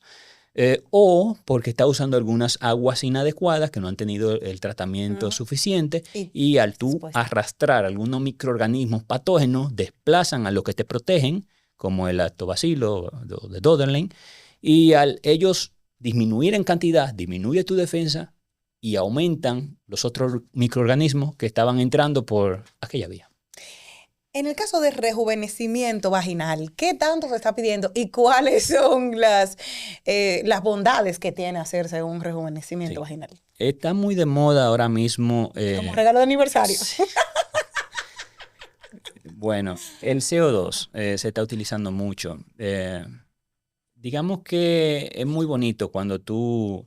[SPEAKER 2] O porque está usando algunas aguas inadecuadas que no han tenido el tratamiento suficiente y al tú arrastrar algunos microorganismos patógenos desplazan a los que te protegen, como el lactobacilo de Dodderlein, y al ellos disminuir en cantidad, disminuye tu defensa y aumentan los otros microorganismos que estaban entrando por aquella vía.
[SPEAKER 1] En el caso de rejuvenecimiento vaginal, ¿qué tanto se está pidiendo y cuáles son las bondades que tiene hacerse un rejuvenecimiento vaginal?
[SPEAKER 2] Está muy de moda ahora mismo.
[SPEAKER 1] Como regalo de aniversario.
[SPEAKER 2] Sí. Bueno, el CO2 se está utilizando mucho. Digamos que es muy bonito cuando tú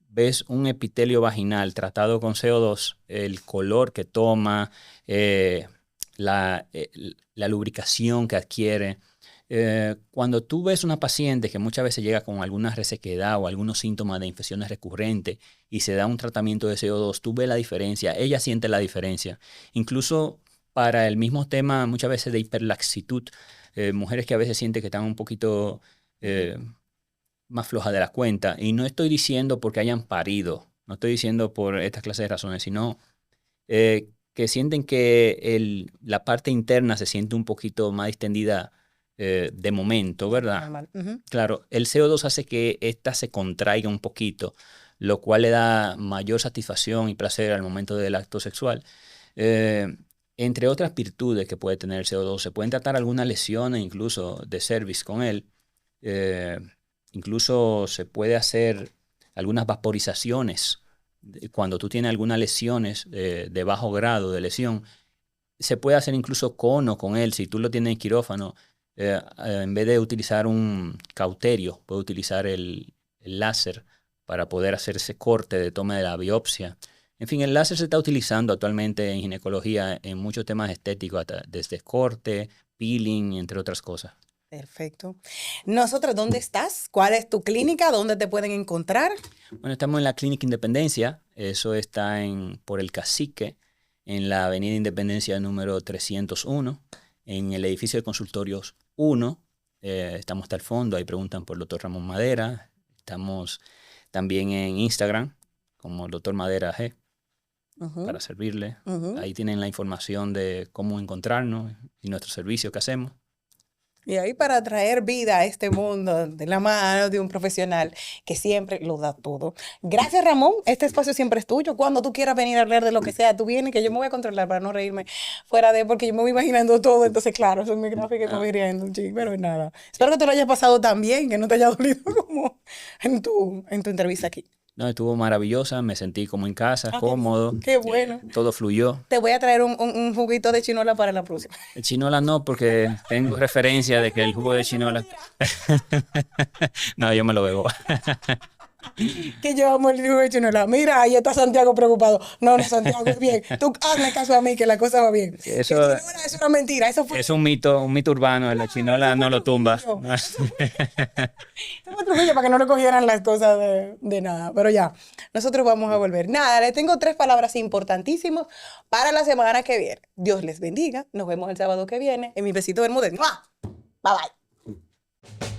[SPEAKER 2] ves un epitelio vaginal tratado con CO2, el color que toma, la lubricación que adquiere. Cuando tú ves una paciente que muchas veces llega con alguna resequedad o algunos síntomas de infecciones recurrentes y se da un tratamiento de CO2, tú ves la diferencia, ella siente la diferencia. Incluso para el mismo tema muchas veces de hiperlaxitud, mujeres que a veces sienten que están un poquito más flojas de la cuenta. Y no estoy diciendo porque hayan parido, no estoy diciendo por estas clases de razones, sino que sienten que la parte interna se siente un poquito más distendida de momento, ¿verdad? Claro, el CO2 hace que ésta se contraiga un poquito, lo cual le da mayor satisfacción y placer al momento del acto sexual. Entre otras virtudes que puede tener el CO2, se pueden tratar algunas lesiones incluso de cervix con él. Incluso se puede hacer algunas vaporizaciones. Cuando tú tienes algunas lesiones de bajo grado de lesión, se puede hacer incluso cono con él. Si tú lo tienes en quirófano, en vez de utilizar un cauterio, puedes utilizar el láser para poder hacer ese corte de toma de la biopsia. En fin, el láser se está utilizando actualmente en ginecología en muchos temas estéticos, desde corte, peeling, entre otras cosas.
[SPEAKER 1] Perfecto. Nosotros, ¿dónde estás? ¿Cuál es tu clínica? ¿Dónde te pueden encontrar?
[SPEAKER 2] Bueno, estamos en la Clínica Independencia. Eso está por el Cacique, en la Avenida Independencia número 301, en el edificio de consultorios 1. Estamos hasta el fondo. Ahí preguntan por el Dr. Ramón Madera. Estamos también en Instagram como Dr. Madera G. Para servirle. Ahí tienen la información de cómo encontrarnos y nuestro servicio que hacemos.
[SPEAKER 1] Y ahí para traer vida a este mundo de la mano de un profesional que siempre lo da todo. Gracias, Ramón. Este espacio siempre es tuyo. Cuando tú quieras venir a hablar de lo que sea, tú vienes, que yo me voy a controlar para no reírme fuera de, porque yo me voy imaginando todo. Entonces, claro, soy muy gráfica y me voy riendo, chico, pero nada. Espero que te lo hayas pasado tan bien, que no te haya dolido como en tu entrevista aquí.
[SPEAKER 2] No, estuvo maravillosa, me sentí como en casa, cómodo.
[SPEAKER 1] Qué bueno.
[SPEAKER 2] Todo fluyó.
[SPEAKER 1] Te voy a traer un juguito de chinola para la próxima.
[SPEAKER 2] El chinola no, porque tengo referencia de que el jugo de chinola... No, yo me lo bebo.
[SPEAKER 1] Que llevamos el jugo de chinola. Mira, ahí está Santiago preocupado. No, Santiago, bien. Tú hazme caso a mí, que la cosa va bien.
[SPEAKER 2] Eso
[SPEAKER 1] es una mentira. Eso fue...
[SPEAKER 2] Es un mito urbano. La chinola no lo tumba.
[SPEAKER 1] Eso fue otro para que no le cogieran las cosas de nada. Pero ya, nosotros vamos a volver. Nada, les tengo 3 palabras importantísimas para la semana que viene. Dios les bendiga. Nos vemos el sábado que viene en mi besito Bermúdez. ¡Mua! Bye, bye.